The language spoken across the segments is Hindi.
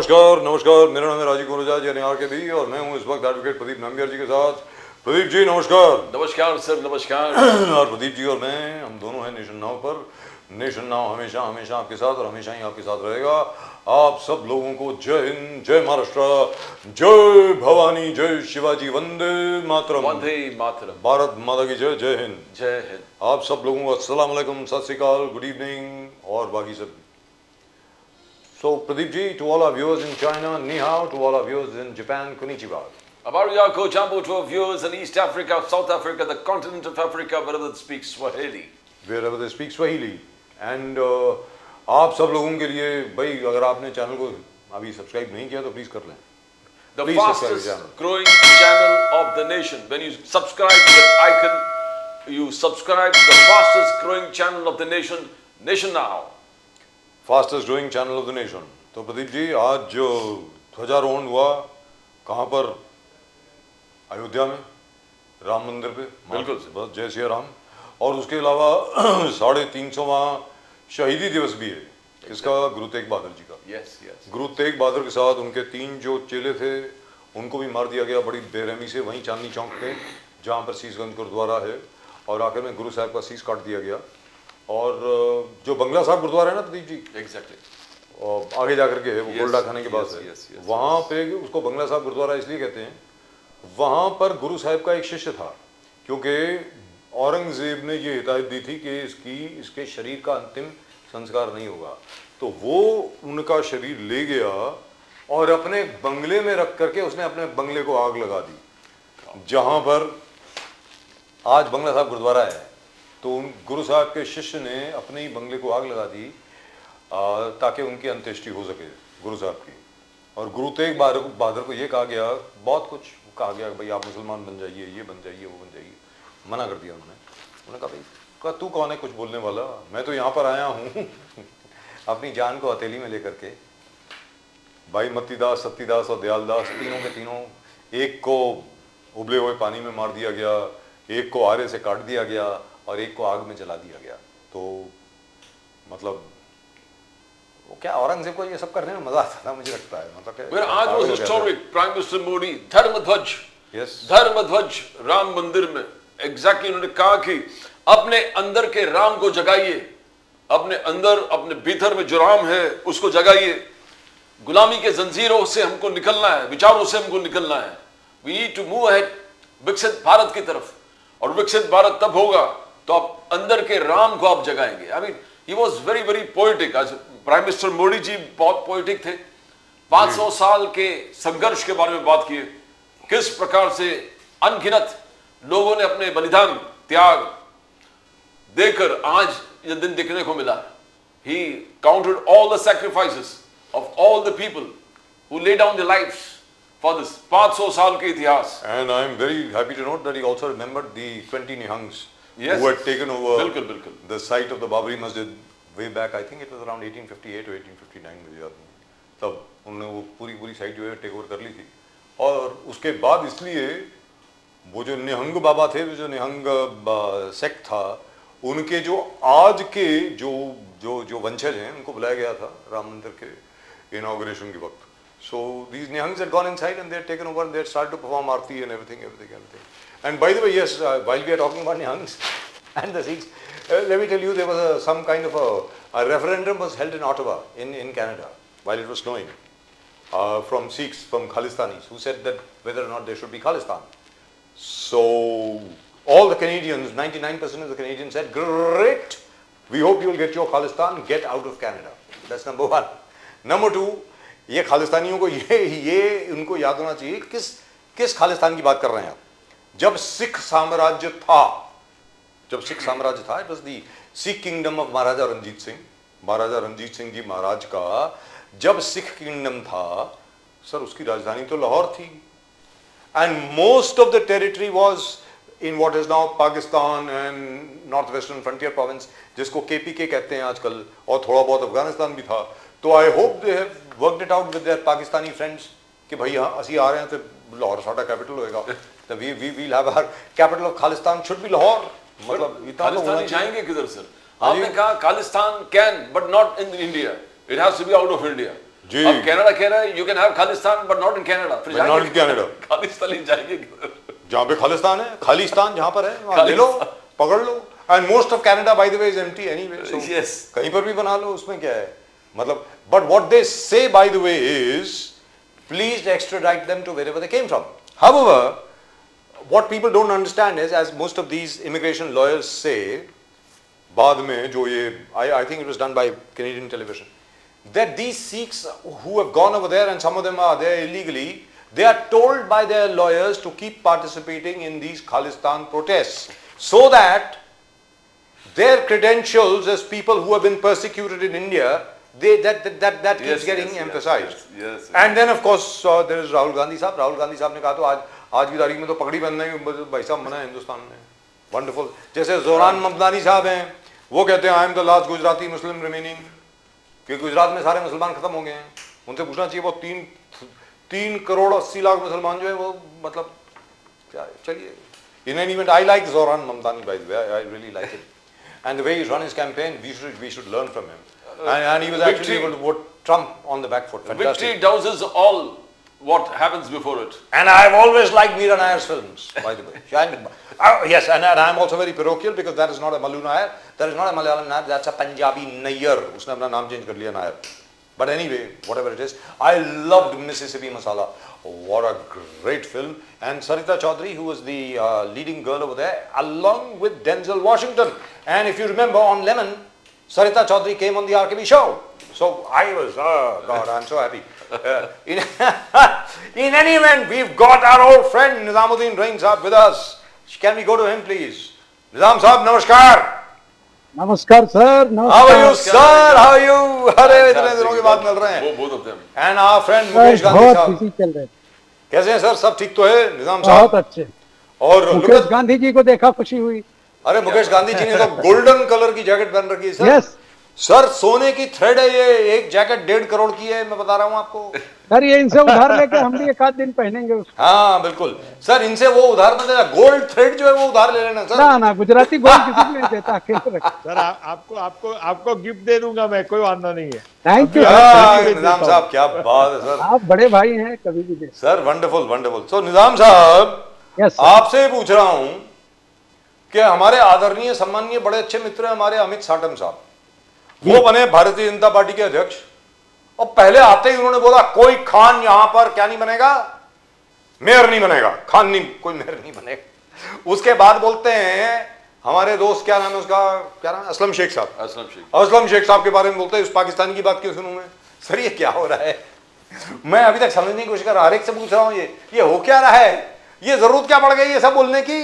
नमस्कार नमस्कार, मेरा नाम है राजीव गुरुजाज एनआर के भी और मैं हूँ इस वक्त एडवोकेट प्रदीप नाम्बियार जी के साथ। प्रदीप जी नमस्कार। नमस्कार सर, नमस्कार। और प्रदीप जी और मैं, हम दोनों हैं नेशन नाउ पर। नेशन नाउ हमेशा हमेशा आपके साथ और हमेशा ही आपके साथ रहेगा। आप सब लोगों को जय हिंद, जय महाराष्ट्र, जय भवानी, जय शिवाजी, वंदे मातरम। वंदे मातरम। भारत माता की जय, जय हिंद, जय हिंद। आप सब लोगों को अस्सलाम वालेकुम, सत श्री अकाल, गुड इवनिंग और बाकी सब। So Pradeep ji, to all our viewers in China, ni hao. To all our viewers in Japan, konnichiwa. Habari yako jambo to our viewers in East Africa, South Africa, the continent of Africa, wherever they speak Swahili. Wherever they speak Swahili. And आप सब लोगों के लिए भाई, अगर आपने चैनल को अभी सब्सक्राइब नहीं किया तो प्लीज कर लें। The Please fastest growing channel of the nation. When you subscribe to the icon, you subscribe to the fastest growing channel of the nation, Nation Now. Fastest growing channel of the nation. तो प्रदीप जी, आज जो ध्वजारोहण हुआ कहाँ पर? अयोध्या में, राम मंदिर पे। बिल्कुल बस जय श्री राम। और उसके अलावा 350वां शहीदी दिवस भी है इसका, गुरु तेग बहादुर जी का। Yes, yes. गुरु तेग बहादुर के साथ उनके 3 जो चेले थे उनको भी मार दिया गया बड़ी बेरहमी से, वहीं चांदनी चौक पे जहाँ पर शीशगंज गुरुद्वारा है। और आखिर में गुरु साहब का शीश काट दिया गया। और जो बंगला साहब गुरुद्वारा है ना प्रदीप जी, Exactly. और आगे जाकर के है वो, गोल्डा खाने के बाद yes, है। yes, yes, वहाँ पे उसको बंगला साहब गुरुद्वारा इसलिए कहते हैं, वहाँ पर गुरु साहब का एक शिष्य था, क्योंकि औरंगजेब ने ये हिदायत दी थी कि इसके शरीर का अंतिम संस्कार नहीं होगा। तो वो उनका शरीर ले गया और अपने बंगले में रख करके उसने अपने बंगले को आग लगा दी, जहाँ पर आज बंगला साहब गुरुद्वारा है। तो उन गुरु साहब के शिष्य ने अपने ही बंगले को आग लगा दी ताकि उनकी अंत्येष्टि हो सके गुरु साहब की। और गुरु तेग बहादुर को ये कहा गया, बहुत कुछ कहा गया, भाई आप मुसलमान बन जाइए, ये बन जाइए, वो बन जाइए। मना कर दिया उन्होंने कहा भाई तू कौन है कुछ बोलने वाला, मैं तो यहाँ पर आया हूँ अपनी जान को हथेली में लेकर के। भाई मत्तीदास, सत्तीदास और दयालदास, तीनों के तीनों, एक को उबले हुए पानी में मार दिया गया, एक को आरे से काट दिया गया और एक को आग में जला दिया गया। तो मतलब वो क्या, औरंगजेब को ये सब करने में मजा आता था मुझे लगता है। मतलब आज वो historic prime minister Modi Dharmadhwaj, Dharmadhwaj Ram मंदिर में एग्जैक्टली उन्होंने कहा कि अपने अंदर के राम को जगाइए, अपने अंदर, अपने भीतर में जो राम है उसको जगाइए। गुलामी के जंजीरों से हमको निकलना है, विचारों से हमको निकलना है। We need to move ahead, विकसित भारत की तरफ। और विकसित भारत तब होगा तो आप अंदर के राम को आप जगाएंगे। I mean he was very very poetic. आज प्राइम मिनिस्टर मोदी जी बहुत पोइटिक थे। 500 साल के संघर्ष के बारे में बात किए, किस प्रकार से अनगिनत लोगों ने अपने बलिदान, त्याग देकर आज ये दिन देखने को मिला। He counted all the sacrifices of all the people who lay down their lives for this 500 साल के इतिहास। And I am very happy to note that he also remembered the 20 Nihangs yes, who had taken over बिल्कुल the site of the Babri Masjid way back. I think it was around 1858 or 1859 मुझे याद नहीं। तब उन्होंने वो पूरी साइट जो है टेक ओवर कर ली थी। और उसके बाद इसलिए वो जो निहंग बाबा थे, जो निहंग सेक्ट था, उनके जो आज के जो वंशज हैं उनको बुलाया गया था राम मंदिर के इनॉग्रेशन के वक्त। So these Nihangs had gone inside and they had taken over and they had started to perform Aarti and everything. And by the way, yes, while we are talking about Nihangs and the Sikhs, let me tell you, there was some kind of a referendum was held in Ottawa in Canada while it was snowing from Sikhs, from Khalistanis, who said that whether or not there should be Khalistan. So all the Canadians, 99% of the Canadians said, great, we hope you will get your Khalistan, get out of Canada. That's number one. Number two, ये खालिस्तानियों को ये उनको याद होना चाहिए किस खालिस्तान की बात कर रहे हैं आप। जब सिख साम्राज्य था, it was the Sikh kingdom of Maharaja Ranjit Singh ji Maharaj का जब सिख किंगडम था सर, उसकी राजधानी तो लाहौर थी। And most of the territory was in what is now Pakistan and north western frontier province, जिसको केपीके कहते हैं आजकल, और थोड़ा बहुत अफगानिस्तान भी था। तो I hope they have worked it out with their Pakistani friends कि भाई ਅਸੀਂ आ रहे हैं तो लाहौर साडा कैपिटल होएगा, तो we will have our capital of Khalistan should be Lahore. मतलब इतना तो होना जाएंगे किधर सर? आपने कहा Khalistan can but not in India, it has to be out of India. जी। अब कनाडा कह रहा है you can have Khalistan but not in Canada, फिर But not in Canada. Khalistan ही जाएंगे जहाँ पे खालिस्तान है, खालिस्तान जहाँ पर है वहाँ ले लो, पकड़ लो। And most of Canada by the way is empty anyway, so Yes. कहीं पर भी बना लो, उसमें क्या है मतलब। But what they say by the way is please extradite them to wherever they came from. However what people don't understand is, as most of these immigration lawyers say, बाद में जो ये I think it was done by Canadian television, that these Sikhs who have gone over there, and some of them are there illegally, they are told by their lawyers to keep participating in these Khalistan protests so that their credentials as people who have been persecuted in India, that keeps Yes, getting yes, emphasized. yes. And then of course there is Rahul Gandhi साहब। राहुल गांधी साहब ने कहा तो आज की तारीख में तो पगड़ी पहनने की भाई साहब मना है हिंदुस्तान में। वंडरफुल। जैसे जोरान ममदानी साहब हैं, वो कहते हैं I am the last Gujarati Muslim remaining, कि गुजरात में सारे मुसलमान खत्म हो गए हैं। उनसे पूछना चाहिए वो 3 करोड़ 80 लाख मुसलमान जो है वो मतलब क्या है। चलिए, in any event I like Zohran Mamdani by the way, I really like him and the way he ran his campaign, we should learn from him and he was actually able to put Trump on the back foot. Victory douses all what happens before it. And I have always liked Meera Nair's films, by the way. Yes, and I am also very parochial because that is not a Malu Nair, that is not a Malayalam Nair, that's a Punjabi Nair. उसने अपना नाम चेंज कर लिया Nair. But anyway, whatever it is, I loved Mississippi Masala. What a great film. And Sarita Chaudhary, who was the leading girl over there, along with Denzel Washington. And if you remember on Lemon, Sarita Chaudhary came on the RKB show. So I was, oh God, I'm so happy. In any event, we've got our old friend Nizamuddin Rain Saab with us. Can we go to him, please? Nizam Saab, namaskar. नमस्कार sir. How are you, sir? How are you? अरे इतने दिनों के बाद मिल रहे हैं। Both of them. And our friend Mukesh Gandhi बहुत साहब, बिजी चल रहे थे। कैसे हैं सर? सब ठीक तो है निजाम बहुत साहब? अच्छे। और मुकेश गांधी जी को देखा खुशी हुई। अरे मुकेश गांधी जी ने तो गोल्डन कलर की जैकेट पहन रखी है सर। यस सर, सोने की थ्रेड है ये, एक जैकेट 1.5 करोड़ की है, मैं बता रहा हूँ आपको। सर, ये इनसे उधार लेके हम भी एक आध दिन पहनेंगे उसको। हाँ बिल्कुल सर, इनसे वो उधार मत देना, गोल्ड थ्रेड जो है वो उधार ले लेना सर। ना ना, गुजराती गोल्ड किसी को नहीं देता, अकेले रख। सर आपको गिफ्ट दे दूंगा मैं, कोई वादा नहीं है। थैंक यू निजाम साहब, क्या बात है सर। आप बड़े भाई हैं, कभी भी दे। Sir wonderful wonderful. So Nizam Sahab, yes आपसे पूछ रहा हूं कि हमारे आदरणीय सम्माननीय बड़े अच्छे मित्र हैं हमारे अमित साटम साहब, वो बने भारतीय जनता पार्टी के अध्यक्ष, और पहले आते ही उन्होंने बोला कोई खान यहां पर क्या नहीं बनेगा, मेयर नहीं बनेगा, खान नहीं, कोई मेयर नहीं बनेगा। उसके बाद बोलते हैं हमारे दोस्त, क्या नाम है उसका, क्या नाम है, असलम शेख साहब, असलम शेख साहब के बारे में बोलते हैं उस पाकिस्तानी की बात क्यों सुनूं मैं। सर ये क्या हो रहा है, मैं अभी तक समझने की कोशिश कर रहा, हर एक से पूछ रहा हूं ये हो क्या रहा है, ये जरूरत क्या पड़ गई ये सब बोलने की।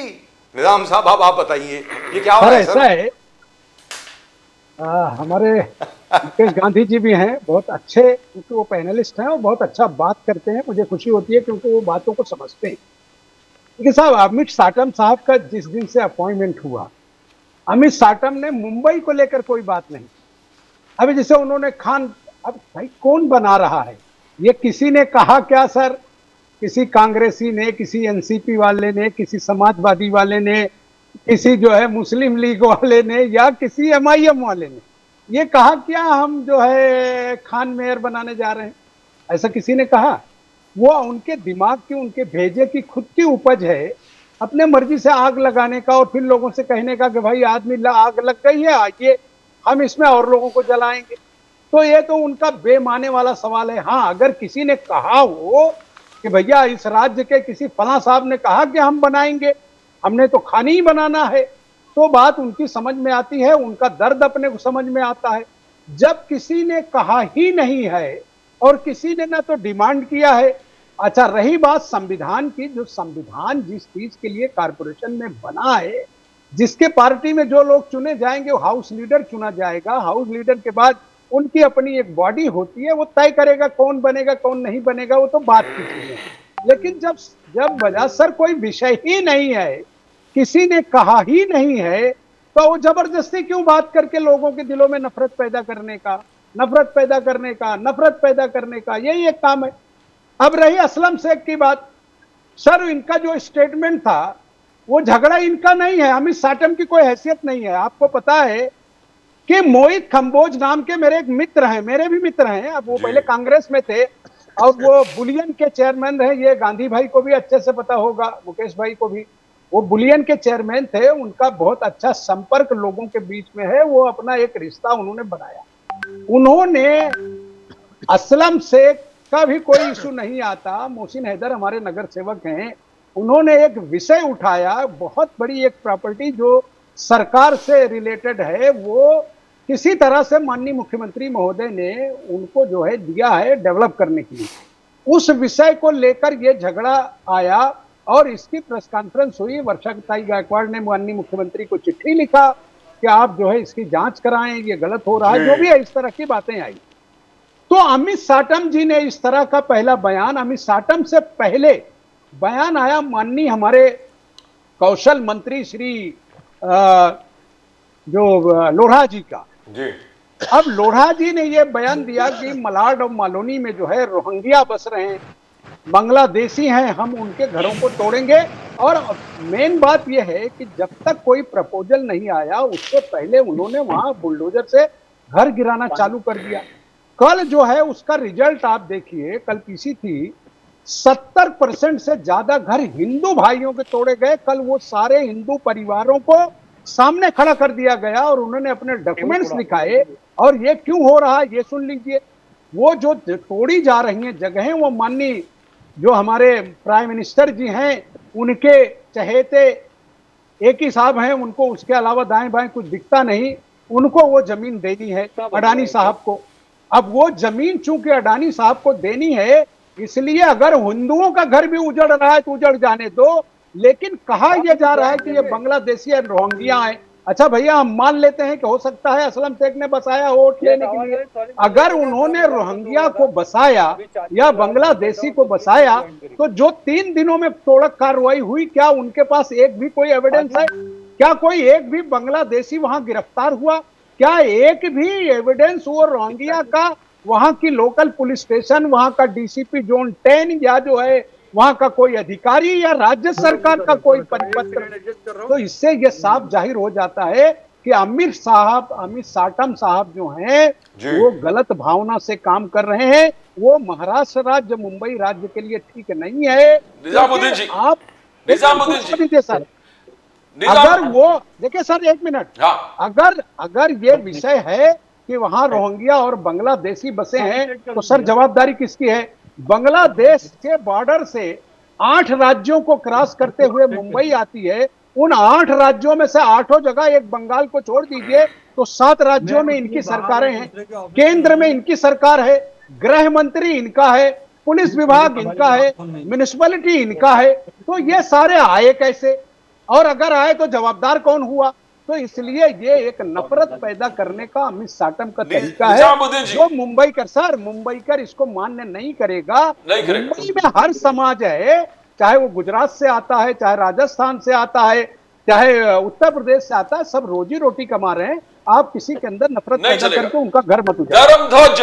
निजाम साहब आप बताइए ये क्या हो रहा है ऐसा है, हमारे मुकेश गांधी जी भी हैं बहुत अच्छे, क्योंकि वो पैनलिस्ट हैं और बहुत अच्छा बात करते हैं। मुझे खुशी होती है क्योंकि वो बातों को समझते हैं। लेकिन साहब, अमित साटम साहब का जिस दिन से अपॉइंटमेंट हुआ, अमित साटम ने मुंबई को लेकर कोई बात नहीं। अभी जैसे उन्होंने खान, अब भाई कौन बना रहा है ये, किसी ने कहा क्या सर, किसी कांग्रेसी ने, किसी एनसीपी वाले ने, किसी समाजवादी वाले ने, किसी जो है मुस्लिम लीग वाले ने, या किसी एमआईएम वाले ने ये कहा क्या हम जो है खान मेयर बनाने जा रहे हैं, ऐसा किसी ने कहा? वो उनके दिमाग की, उनके भेजे की खुद की उपज है, अपने मर्जी से आग लगाने का और फिर लोगों से कहने का कि भाई आदमी आग लग गई है, आइए हम इसमें और लोगों को जलाएंगे। तो ये तो उनका बेमाने वाला सवाल है। हाँ, अगर किसी ने कहा हो कि भैया इस राज्य के किसी फला साहब ने कहा कि हम बनाएंगे, हमने तो खानी ही बनाना है, तो बात उनकी समझ में आती है, उनका दर्द अपने को समझ में आता है। जब किसी ने कहा ही नहीं है और किसी ने ना तो डिमांड किया है। अच्छा, रही बात संविधान की, जो संविधान जिस चीज के लिए कारपोरेशन में बना है, जिसके पार्टी में जो लोग चुने जाएंगे वो हाउस लीडर चुना जाएगा। हाउस लीडर के बाद उनकी अपनी एक बॉडी होती है, वो तय करेगा कौन बनेगा कौन नहीं बनेगा, वो तो बात की चीज है। लेकिन जब वजह सर कोई विषय ही नहीं है, किसी ने कहा ही नहीं है, तो वो जबरदस्ती क्यों बात करके लोगों के दिलों में नफरत पैदा करने का, नफरत पैदा करने का यही एक काम है। अब रही असलम शेख की बात, सर इनका जो स्टेटमेंट था वो झगड़ा इनका नहीं है, अमित साटम की कोई हैसियत नहीं है। आपको पता है कि मोहित कंबोज नाम के मेरे एक मित्र हैं, मेरे भी मित्र हैं, अब वो पहले कांग्रेस में थे और वो बुलियन के चेयरमैन रहे, ये गांधी भाई को भी अच्छे से पता होगा, मुकेश भाई को भी। वो बुलियन के चेयरमैन थे, उनका बहुत अच्छा संपर्क लोगों के बीच में है, वो अपना एक रिश्ता उन्होंने बनाया। उन्होंने असलम शेख का भी कोई इशू नहीं आता, मोहसिन हैदर हमारे नगर सेवक हैं, उन्होंने एक विषय उठाया, बहुत बड़ी एक प्रॉपर्टी जो सरकार से रिलेटेड है, वो किसी तरह से माननीय मुख्यमंत्री महोदय ने उनको जो है दिया है डेवलप करने के लिए। उस विषय को लेकर ये झगड़ा आया और इसकी प्रेस कॉन्फ्रेंस हुई। वर्षा गायकवाड़ ने माननीय मुख्यमंत्री को चिट्ठी लिखा कि आप जो है इसकी जांच कराएं, ये गलत हो रहा है, जो भी है, इस तरह की बातें आई। तो अमित साटम जी ने इस तरह का पहला बयान, अमित साटम से पहले बयान आया माननीय हमारे कौशल मंत्री श्री जो लोढ़ा जी का। जी। अब लोढ़ा जी ने यह बयान दिया कि मलाड और मालोनी में जो है रोहिंग्या बस रहे हैं, बांग्लादेशी हैं, हम उनके घरों को तोड़ेंगे। और मेन बात यह है कि जब तक कोई प्रपोजल नहीं आया उससे पहले उन्होंने वहां बुलडोजर से घर गिराना चालू कर दिया। कल जो है उसका रिजल्ट आप देखिए, कल पीसी थी, 70% से ज्यादा घर हिंदू भाइयों के तोड़े गए। कल वो सारे हिंदू परिवारों को सामने खड़ा कर दिया गया और उन्होंने अपने डॉक्यूमेंट्स दिखाए। और ये क्यों हो रहा है ये सुन लीजिए। वो जो तोड़ी जा रही हैं जगहें, वो माननीय जो हमारे प्राइम मिनिस्टर जी हैं उनके चहेते एक ही साहब हैं, उनको उसके अलावा दाएं बाएं कुछ दिखता नहीं, उनको वो जमीन देनी है अडानी साहब को। अब वो जमीन चूंकि अडानी साहब को देनी है, इसलिए अगर हिंदुओं का घर भी उजड़ रहा है तो उजड़ जाने दो, लेकिन कहा यह जा रहा है कि ये बांग्लादेशी और रोहिंग्या है। अच्छा भैया, हम मान लेते हैं कि हो सकता है असलम शेख ने बसाया हो वोट लेने के लिए। अगर उन्होंने रोहिंग्या को बसाया या बांग्लादेशी को बसाया तो जो 3 दिनों में तोड़क कार्रवाई हुई, क्या उनके पास एक भी कोई एविडेंस है? क्या कोई एक भी बांग्लादेशी वहां गिरफ्तार हुआ? क्या एक भी एविडेंस वो रोहिंग्या का वहां की लोकल पुलिस स्टेशन, वहां का डीसीपी जोन 10 या जो है वहां का कोई अधिकारी या राज्य सरकार का कोई परिपत्र? तो इससे यह साफ जाहिर हो जाता है कि अमित साटम साहब जो हैं वो गलत भावना से काम कर रहे हैं। वो महाराष्ट्र राज्य, मुंबई राज्य के लिए ठीक नहीं है। निजामुद्दीन जी, आप निजामुद्दीन जी सर, अगर वो देखिए सर, 1 मिनट, हाँ। अगर ये विषय है कि वहां रोहिंग्या और बांग्लादेशी बसे हैं तो सर जवाबदारी किसकी है? बांग्लादेश के बॉर्डर से 8 राज्यों को क्रॉस करते हुए मुंबई आती है। उन 8 राज्यों में से 8 जगह, एक बंगाल को छोड़ दीजिए तो 7 राज्यों में इनकी सरकारें हैं, केंद्र में इनकी सरकार है, गृह मंत्री इनका है, पुलिस विभाग इनका है, म्युनिसिपैलिटी इनका है। तो ये सारे आए कैसे? और अगर आए तो जवाबदार कौन हुआ? तो इसलिए ये एक नफरत पैदा करने का अमित साटम का तरीका है, जो मुंबईकर इसको मान्य नहीं करेगा। मुंबई में हर समाज है, चाहे वो गुजरात से आता है, चाहे राजस्थान से आता है, चाहे उत्तर प्रदेश से आता है, सब रोजी रोटी कमा रहे हैं। आप किसी के अंदर नफरत पैदा करके उनका घर मत उजाड़ो। धर्मध्वज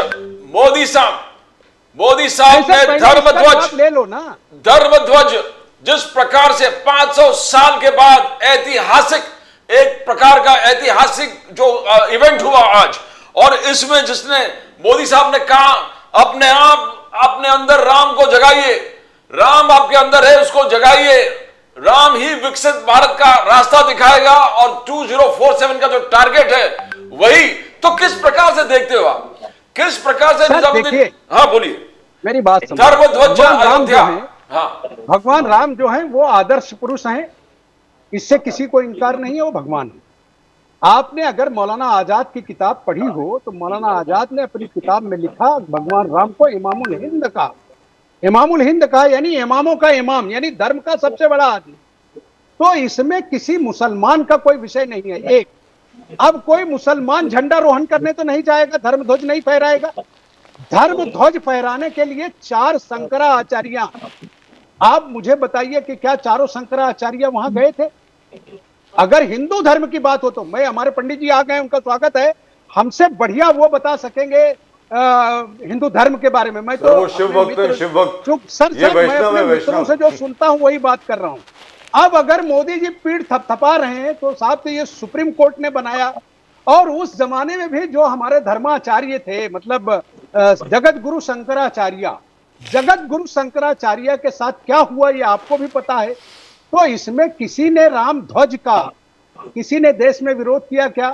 मोदी साहब ने धर्मध्वज ले लो ना, धर्मध्वज जिस प्रकार से 500 साल के बाद ऐतिहासिक, एक प्रकार का ऐतिहासिक जो इवेंट हुआ आज, और इसमें जिसने मोदी साहब ने कहा अपने आप अपने अंदर राम को जगाइए, राम आपके अंदर है, उसको जगाइए, राम ही विकसित भारत का रास्ता दिखाएगा और 2047 का जो टारगेट है वही। तो किस प्रकार से देखते हो आप, किस प्रकार से निजामुद्दीन? हाँ बोलिए, मेरी बात सुनिए। धर्मध्वज अयोध्या, भगवान राम जो है वो आदर्श पुरुष हैं, इससे किसी को इनकार नहीं है, वो भगवान है। आपने अगर मौलाना आजाद की किताब पढ़ी हो तो मौलाना आजाद ने अपनी किताब में लिखा, भगवान राम को इमामुल हिंद का, इमामुल हिंद का यानी इमामों का इमाम, यानी धर्म का सबसे बड़ा आदमी। तो इसमें किसी मुसलमान का कोई विषय नहीं है। एक, अब कोई मुसलमान झंडा रोहन करने तो नहीं जाएगा, धर्म ध्वज नहीं फहराएगा। धर्म ध्वज फहराने के लिए 4 शंकराचार्य, आप मुझे बताइए कि क्या चारों शंकराचार्य वहां गए थे? अगर हिंदू धर्म की बात हो तो मैं, हमारे पंडित जी आ गए, उनका स्वागत है, हमसे बढ़िया वो बता सकेंगे हिंदू धर्म के बारे में। मैं तो शिव भक्त सर मैं अपने मित्रों से जो सुनता हूं वही बात कर रहा हूं। अब अगर मोदी जी पीठ थपथपा रहे हैं तो साहब तो ये सुप्रीम कोर्ट ने बनाया, और उस जमाने में भी जो हमारे धर्माचार्य थे, मतलब जगत गुरु शंकराचार्य, जगत गुरु शंकराचार्य के साथ क्या हुआ ये आपको भी पता है। तो इसमें किसी ने राम ध्वज का, किसी ने देश में विरोध किया क्या?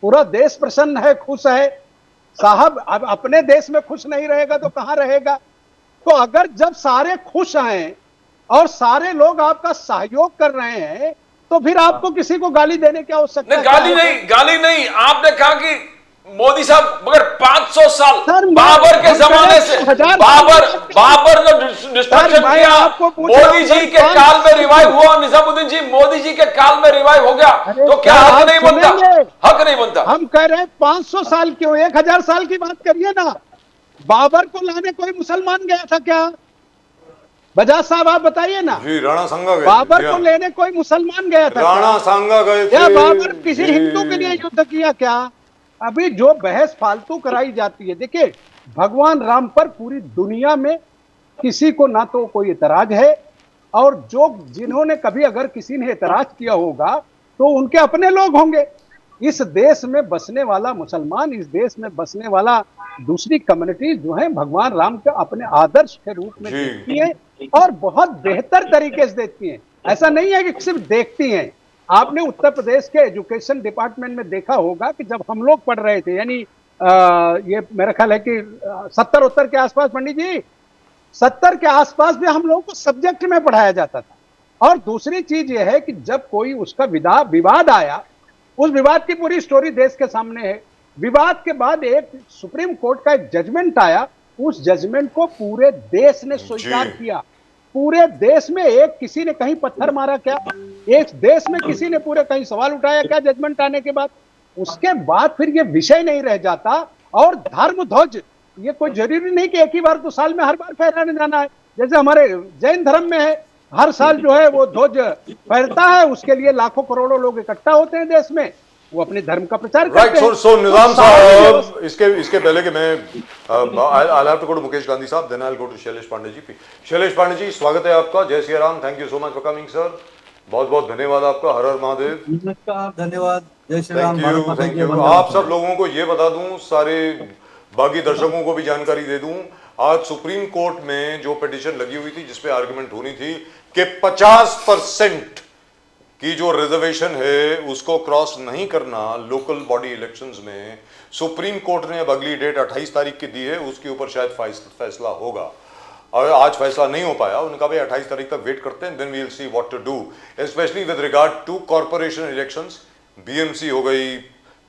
पूरा देश प्रसन्न है, खुश है। साहब अब अपने देश में खुश नहीं रहेगा तो कहां रहेगा? तो अगर जब सारे खुश हैं और सारे लोग आपका सहयोग कर रहे हैं तो फिर आपको किसी को गाली देने की आवश्यकता नहीं, गाली नहीं। आपने कहा कि मोदी साहब, मगर 500 साल सर, बाबर के जमाने से, बाबर ने डिस्ट्रक्शन किया, मोदी जी के काल में रिवाइव हुआ, निजामुद्दीन जी मोदी जी के काल में रिवाइव हो गया, तो क्या हक नहीं बनता? हक नहीं बनता। हम कह रहे हैं 500 साल क्यों, 1000 साल की बात करिए ना। बाबर को लाने कोई मुसलमान गया था क्या? बजाज साहब आप बताइए ना। जी, राणा सांगा गए। बाबर को लेने कोई मुसलमान गया था? राणा सांगा गए थे। क्या बाबर किसी हिंदू के लिए युद्ध किया क्या? अभी जो बहस फालतू कराई जाती है, देखिए भगवान राम पर पूरी दुनिया में किसी को ना तो कोई एतराज है, और जो जिन्होंने कभी अगर किसी ने एतराज किया होगा तो उनके अपने लोग होंगे। इस देश में बसने वाला मुसलमान, इस देश में बसने वाला दूसरी कम्युनिटी जो है, भगवान राम के अपने आदर्श के रूप में देखती है और बहुत बेहतर तरीके से देखती हैं। ऐसा नहीं है कि सिर्फ देखती हैं। आपने उत्तर प्रदेश के एजुकेशन डिपार्टमेंट में देखा होगा कि जब हम लोग पढ़ रहे थे, यानी ये मेरा ख्याल है कि 70-70 के आसपास, पंडित जी 70 के आसपास भी हम लोगों को सब्जेक्ट में पढ़ाया जाता था। और दूसरी चीज ये है कि जब कोई उसका विवाद आया, उस विवाद की पूरी स्टोरी देश के सामने है। विवाद के बाद एक सुप्रीम कोर्ट का एक जजमेंट आया, उस जजमेंट को पूरे देश ने स्वीकार किया। पूरे देश में एक किसी ने कहीं पत्थर मारा क्या? एक देश में किसी ने पूरे कहीं सवाल उठाया क्या जजमेंट आने के बाद? उसके बाद फिर ये विषय नहीं रह जाता। और धर्म ध्वज, ये कोई जरूरी नहीं कि एक ही बार तो साल में हर बार फहराने जाना है। जैसे हमारे जैन धर्म में है, हर साल जो है वो ध्वज फहरता है, उसके लिए लाखों करोड़ों लोग इकट्ठा होते हैं देश में, वो अपने धर्म का प्रचार करते हैं। सो निजाम साहब, इसके पहले कि मैं I'll have to go to Mukesh Gandhi साहब, then I'll go to Shailesh Pandey जी। शैलेश पांडे जी, स्वागत है आपका। जय Shri Ram. Thank you so much for coming sir. बहुत बहुत धन्यवाद आपका। हर हर महादेव। नमस्कार, धन्यवाद। जय श्री राम। Thank you. आप सब लोगों को ये बता दूं, सारे बाकी दर्शकों को भी जानकारी दे दूं, आज सुप्रीम कोर्ट में जो पिटीशन लगी हुई थी जिसपे आर्गुमेंट होनी थी कि 50% की जो रिजर्वेशन है उसको क्रॉस नहीं करना लोकल बॉडी इलेक्शंस में, सुप्रीम कोर्ट ने अब अगली डेट 28 तारीख की दी है, उसके ऊपर शायद फैसला होगा। और आज फैसला नहीं हो पाया, उनका भाई 28 तारीख तक वेट करते हैं, then we will see what to do, specially with regard to corporation elections. BMC हो गई,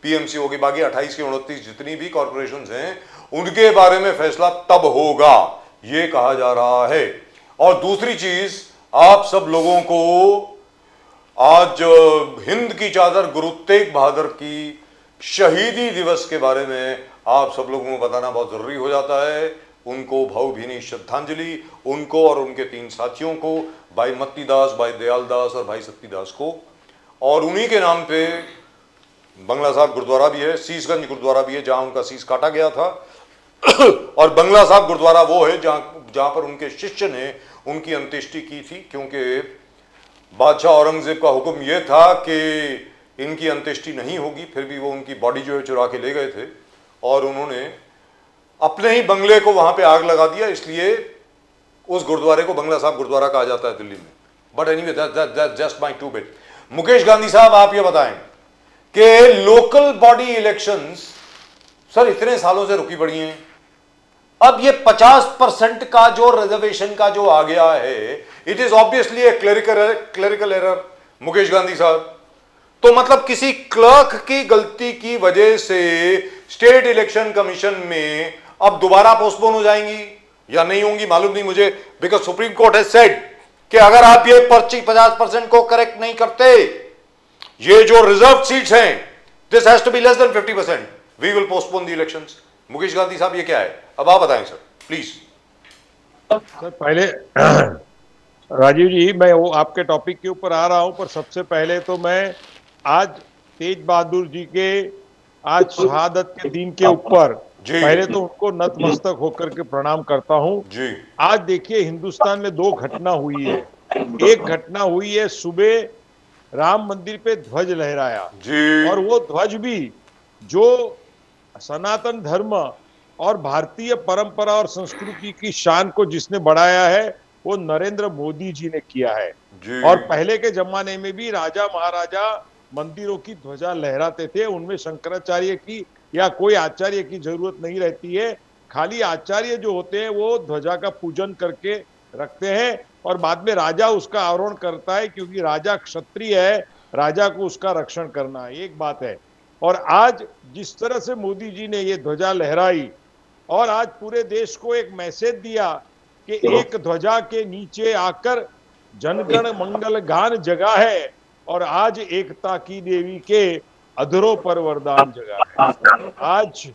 पीएमसी हो गई, बाकी 28 के 29 जितनी भी कॉर्पोरेशंस हैं उनके बारे में फैसला तब होगा, ये कहा जा रहा है। और दूसरी चीज, आप सब लोगों को आज हिंद की चादर गुरु तेग बहादुर की शहीदी दिवस के बारे में आप सब लोगों को बताना बहुत जरूरी हो जाता है। उनको भावभीनी श्रद्धांजलि, उनको और उनके 3 साथियों को, भाई मत्ती दास, भाई दयाल दास और भाई सत्ती दास को। और उन्हीं के नाम पे बंगला साहब गुरुद्वारा भी है, शीशगंज गुरुद्वारा भी है जहां उनका शीश काटा गया था। और बंगला साहब गुरुद्वारा वो है जहां पर उनके शिष्य ने उनकी अंत्येष्टि की थी, क्योंकि बादशाह औरंगजेब का हुक्म यह था कि इनकी अंत्येष्टि नहीं होगी। फिर भी वो उनकी बॉडी जो है चुरा के ले गए थे और उन्होंने अपने ही बंगले को वहां पे आग लगा दिया, इसलिए उस गुरुद्वारे को बंगला साहब गुरुद्वारा कहा जाता है दिल्ली में। But anyway that's just my 2 bit. Mukesh Gandhi साहब, आप ये बताएं कि लोकल बॉडी इलेक्शंस सर इतने सालों से रुकी पड़ी हैं, अब ये 50% का जो रिजर्वेशन का जो आ गया है, it is obviously A clerical error. Mukesh Gandhi साहब, तो मतलब किसी क्लर्क की गलती की वजह से स्टेट इलेक्शन कमीशन में अब दोबारा पोस्टपोन हो जाएंगी या नहीं होंगी, मालूम नहीं मुझे, because supreme court has said कि अगर आप ये पर्ची 50% को करेक्ट नहीं करते, ये जो रिजर्व सीट्स हैं, this has to be less than 50%, we will postpone the elections. Mukesh Gandhi साहब, ये क्या है, अब आप बताएं सर प्लीज। सर पहले राजीव जी, मैं वो आपके टॉपिक के ऊपर आ रहा हूं, पर सबसे पहले तो मैं आज तेज बहादुर जी के आज शहादत के दिन के ऊपर पहले तो उनको नतमस्तक होकर के प्रणाम करता हूं जी। आज देखिए हिंदुस्तान में 2 घटना हुई है। एक घटना हुई है, सुबह राम मंदिर पे ध्वज लहराया जी, और वो ध्वज भी जो सनातन धर्म और भारतीय परंपरा और संस्कृति की शान को जिसने बढ़ाया है वो नरेंद्र मोदी जी ने किया है। जी। और पहले के जमाने में भी राजा महाराजा मंदिरों की ध्वजा लहराते थे, उनमें शंकराचार्य की या कोई आचार्य की जरूरत नहीं रहती है, खाली आचार्य जो होते हैं वो ध्वजा का पूजन करके रखते हैं और बाद में राजा उसका आरोहण करता है, क्योंकि राजा क्षत्रिय है, राजा को उसका रक्षण करना है, एक बात है। और आज जिस तरह से मोदी जी ने ये ध्वजा लहराई और आज पूरे देश को एक मैसेज दिया कि एक ध्वजा के नीचे आकर जनगण मंगल गान जगा है और आज एकता की देवी के अधरों पर वरदान जगा है। आज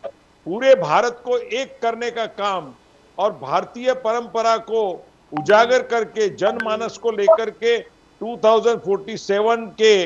पूरे भारत को एक करने का काम और भारतीय परंपरा को उजागर करके जनमानस को लेकर के 2047 के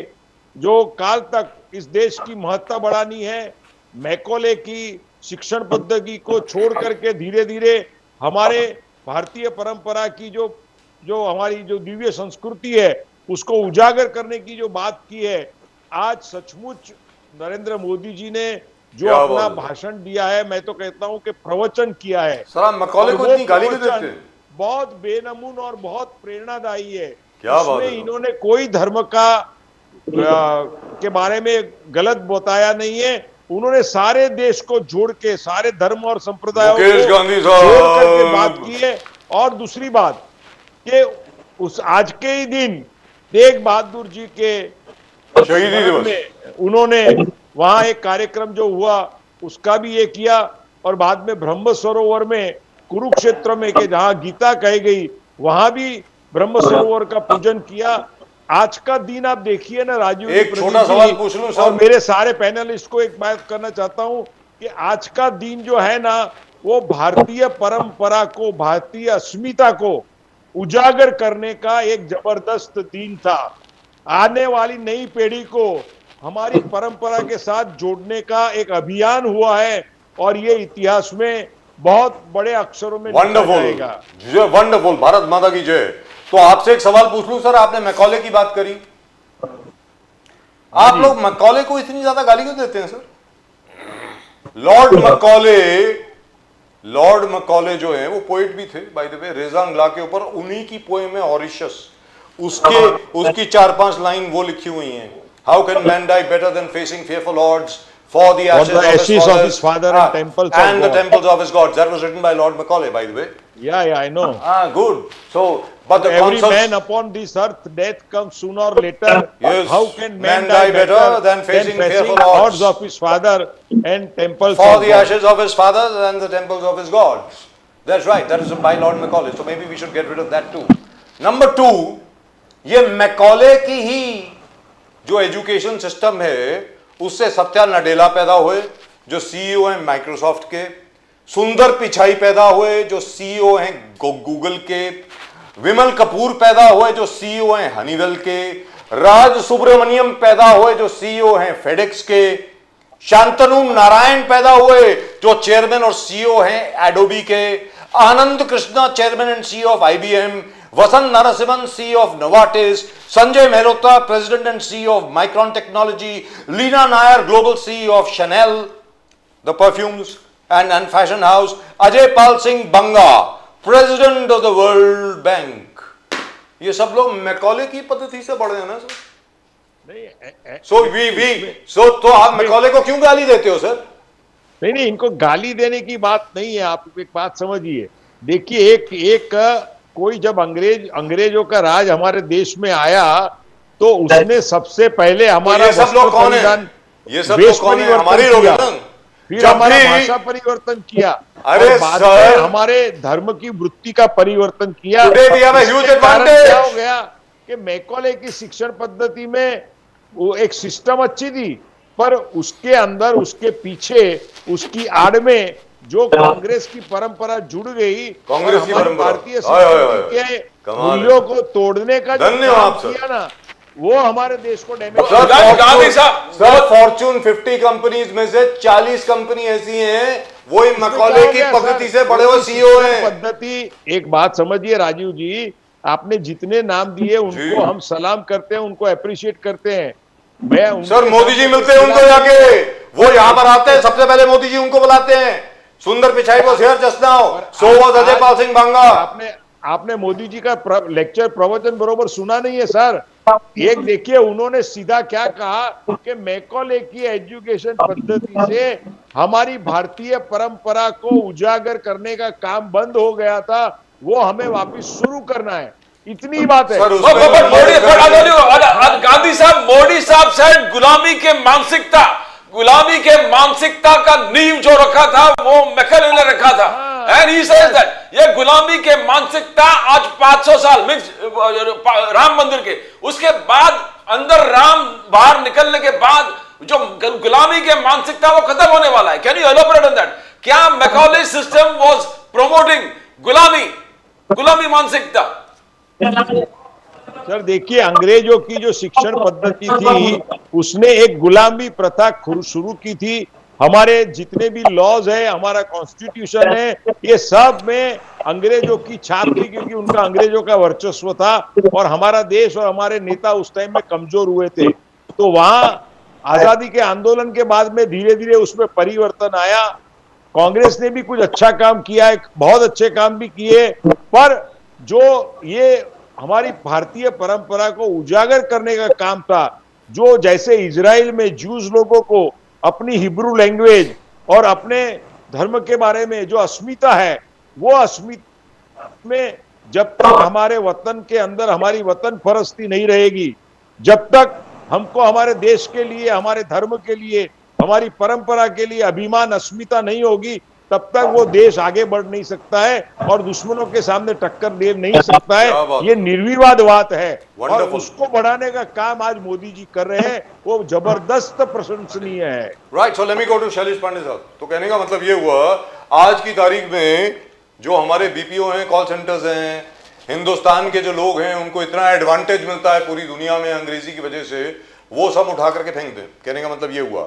जो काल तक इस देश की महत्ता बढ़ानी है, मैकॉले की शिक्षण पद्धति को छोड़ करके धीरे धीरे हमारे भारतीय परंपरा की जो हमारी जो दिव्य संस्कृति है उसको उजागर करने की जो बात की है, आज सचमुच नरेंद्र मोदी जी ने जो क्या अपना बात है। भाषण दिया है, मैं तो कहता हूं कि प्रवचन किया है। सर आप मैकॉले को और वो इतनी गाली क्यों प्रवचन देते हैं? बहुत बेनमून और बहुत प्रेरणादायी है। क्या बात इसमें है। इन्होंने कोई धर्म का के बारे में गलत बताया नहीं है, उन्होंने सारे देश को जोड़ के सारे धर्म और संप्रदायों मुकेश को गांधी साहब। जोड़ करके बात की है। और दूसरी बात कि उस आज के ही दिन तेग बहादुर जी के शहीदी स्मरण दिवस। में उन्होंने वहां एक कार्यक्रम जो हुआ उसका भी ये किया और बाद में ब्रह्म सरोवर में कुरुक्षेत्र में के जहां गीता कही गई वहां भी ब्रह्म सरोवर का पूजन किया। आज का दिन आप देखिए ना राजीव जी, एक प्रदीप छोटा जी, सवाल पूछ लूं सर? और मेरे सारे पैनलिस्ट को एक बात करना चाहता हूं कि आज का दिन जो है ना वो भारतीय परंपरा को, भारतीय अस्मिता को उजागर करने का एक जबरदस्त दिन था। आने वाली नई पीढ़ी को हमारी परंपरा के साथ जोड़ने का एक अभियान हुआ है और ये इतिहास में बहुत बड़े अक्षरों में लिखा जाएगा। वंडरफुल, वंडरफुल, भारत माता की जय। तो आपसे एक सवाल पूछ लूं सर, आपने मैकॉले की बात करी, आप लोग मैकॉले को इतनी ज्यादा गाली क्यों देते हैं सर? लॉर्ड मैकॉले जो है वो पोइट भी थे बाय द वे, रेजा अंगला के ऊपर उन्हीं की पोएम है ऑरिशस, उसकी 4-5 लाइन वो लिखी हुई हैं। How can man die better than facing fearful odds for the ashes of his father and temples of and the God. temples of his gods. That was written by Lord Macaulay, by the way. Yeah, I know. Good. So, but the Every concepts, man upon this earth, death comes sooner or later. Yes. How can Man man die better than facing fearful odds odds of his father and temples for of the God? ashes of his father and the temples of his gods. That's right. That is by Lord Macaulay. So maybe we should get rid of that too. Number 2, ये मैकॉले की ही जो एजुकेशन सिस्टम है उससे सत्या नडेला पैदा हुए जो सीईओ हैं माइक्रोसॉफ्ट के, सुंदर पिचाई पैदा हुए जो सीईओ हैं गूगल के, विमल कपूर पैदा हुए जो सीईओ हैं हनीवेल के, राज सुब्रमण्यम पैदा हुए जो सीईओ हैं फेडेक्स के, शांतनु नारायण पैदा हुए जो चेयरमैन और सीईओ हैं एडोबी के, Anand Krishna chairman and CEO of IBM, Vasant Narasimhan CEO of Novartis, Sanjay Mehrotra President and CEO of Micron Technology, Leena Nair Global CEO of Chanel, the perfumes and fashion house, Ajay Pal Singh Banga President of the World Bank. ये सब लोग मैकॉले की पद्धति से बढ़े हैं ना सर? तो आप मैकॉले को क्यों गाली देते हो सर? नहीं, इनको गाली देने की बात नहीं है। आप एक बात समझिए, देखिए एक कोई जब अंग्रेजों का राज हमारे देश में आया तो उसने सबसे पहले हमारा ये सब लोग कौन है? ये सब लोग कौन है? हमारे लोग हैं ना? फिर हमारा भाषा परिवर्तन किया, अरे और बाद सर, में हमारे धर्म की वृत्ति का परिवर्तन किया। Today we have a huge इसके कारण advantage. क्या हो गया कि मैकॉले की शिक्षण पद्धति में वो एक सिस्टम अच्छी थी, पर उसके अंदर उसके पीछे उसकी आड़ में जो कांग्रेस की परंपरा जुड़ गई, कांग्रेस की हमारी परंपरा, भारतीय संस्कृति के कमाल है। मूल्यों को तोड़ने का जो धन्यवाद काम सर। किया ना, वो हमारे देश को डैमेज गांधी साहब, सर फॉर्चून 50 कंपनीज में से 40 कंपनी ऐसी हैं वही मैकॉले की पद्धति से बड़े हुए सीईओ हैं। पद्धति, एक बात समझिए राजीव जी, आपने जितने नाम दिए उनको हम सलाम करते हैं, उनको अप्रिशिएट करते हैं। मैं सर मोदी जी मिलते हैं उनको जाके, वो यहाँ पर आते हैं, सबसे पहले मोदी जी उनको बुलाते हैं, सुंदर पिचाई वो शेर चस्ना हो, सो वॉज अजय पाल सिंह बांगा। आपने मोदी जी का लेक्चर प्रवचन बरोबर सुना नहीं है सर। एक देखिए, उन्होंने सीधा क्या कहा कि मैकॉले की एजुकेशन पद्धति से हमारी भारतीय परंपरा को उजागर करने का काम बंद हो गया था, वो हमें वापस शुरू करना है, इतनी बात है। गांधी साहब, मोदी साहब शायद गुलामी के मानसिकता का नींव जो रखा था वो मैकॉले ने रखा था। एंड ही सेज दैट ये गुलामी के मानसिकता आज 500 साल राम मंदिर के, उसके बाद अंदर राम बाहर निकलने के बाद जो गुलामी के मानसिकता वो खत्म होने वाला है। Can you elaborate on that? क्या मैकॉले सिस्टम वाज प्रोमोटिंग गुलामी मानसिकता? सर देखिए, अंग्रेजों की जो शिक्षण पद्धति थी उसने एक गुलामी प्रथा शुरू की थी। हमारे जितने भी लॉज है, हमारा कॉन्स्टिट्यूशन है, ये सब में अंग्रेजों की छाप थी, क्योंकि उनका अंग्रेजों का वर्चस्व था और हमारा देश और हमारे नेता उस टाइम में कमजोर हुए थे। तो वहां आजादी के आंदोलन के बाद में धीरे धीरे उसमें परिवर्तन आया। कांग्रेस ने भी कुछ अच्छा काम किया है, बहुत अच्छे काम भी किए, पर जो ये हमारी भारतीय परंपरा को उजागर करने का काम था, जो जैसे इजराइल में जूस लोगों को अपनी हिब्रू लैंग्वेज और अपने धर्म के बारे में जो अस्मिता है, वो अस्मिता में जब तक हमारे वतन के अंदर हमारी वतन परस्ती नहीं रहेगी, जब तक हमको हमारे देश के लिए, हमारे धर्म के लिए, हमारी परंपरा के लिए अभिमान अस्मिता नहीं होगी, तब तक वो देश आगे बढ़ नहीं सकता है और दुश्मनों के सामने टक्कर दे नहीं सकता है। ये निर्विवाद बात है और उसको बढ़ाने का काम आज मोदी जी कर रहे हैं, वो जबरदस्त प्रशंसनीय है। Right, so let me go to Shailesh Pandey साहब। तो कहने का मतलब ये हुआ, आज की तारीख में जो हमारे बीपीओ हैं, कॉल सेंटर्स हैं, हिंदुस्तान के जो लोग हैं, उनको इतना एडवांटेज मिलता है पूरी दुनिया में अंग्रेजी की वजह से, वो सब उठा करके फेंक दें। कहने का मतलब ये हुआ।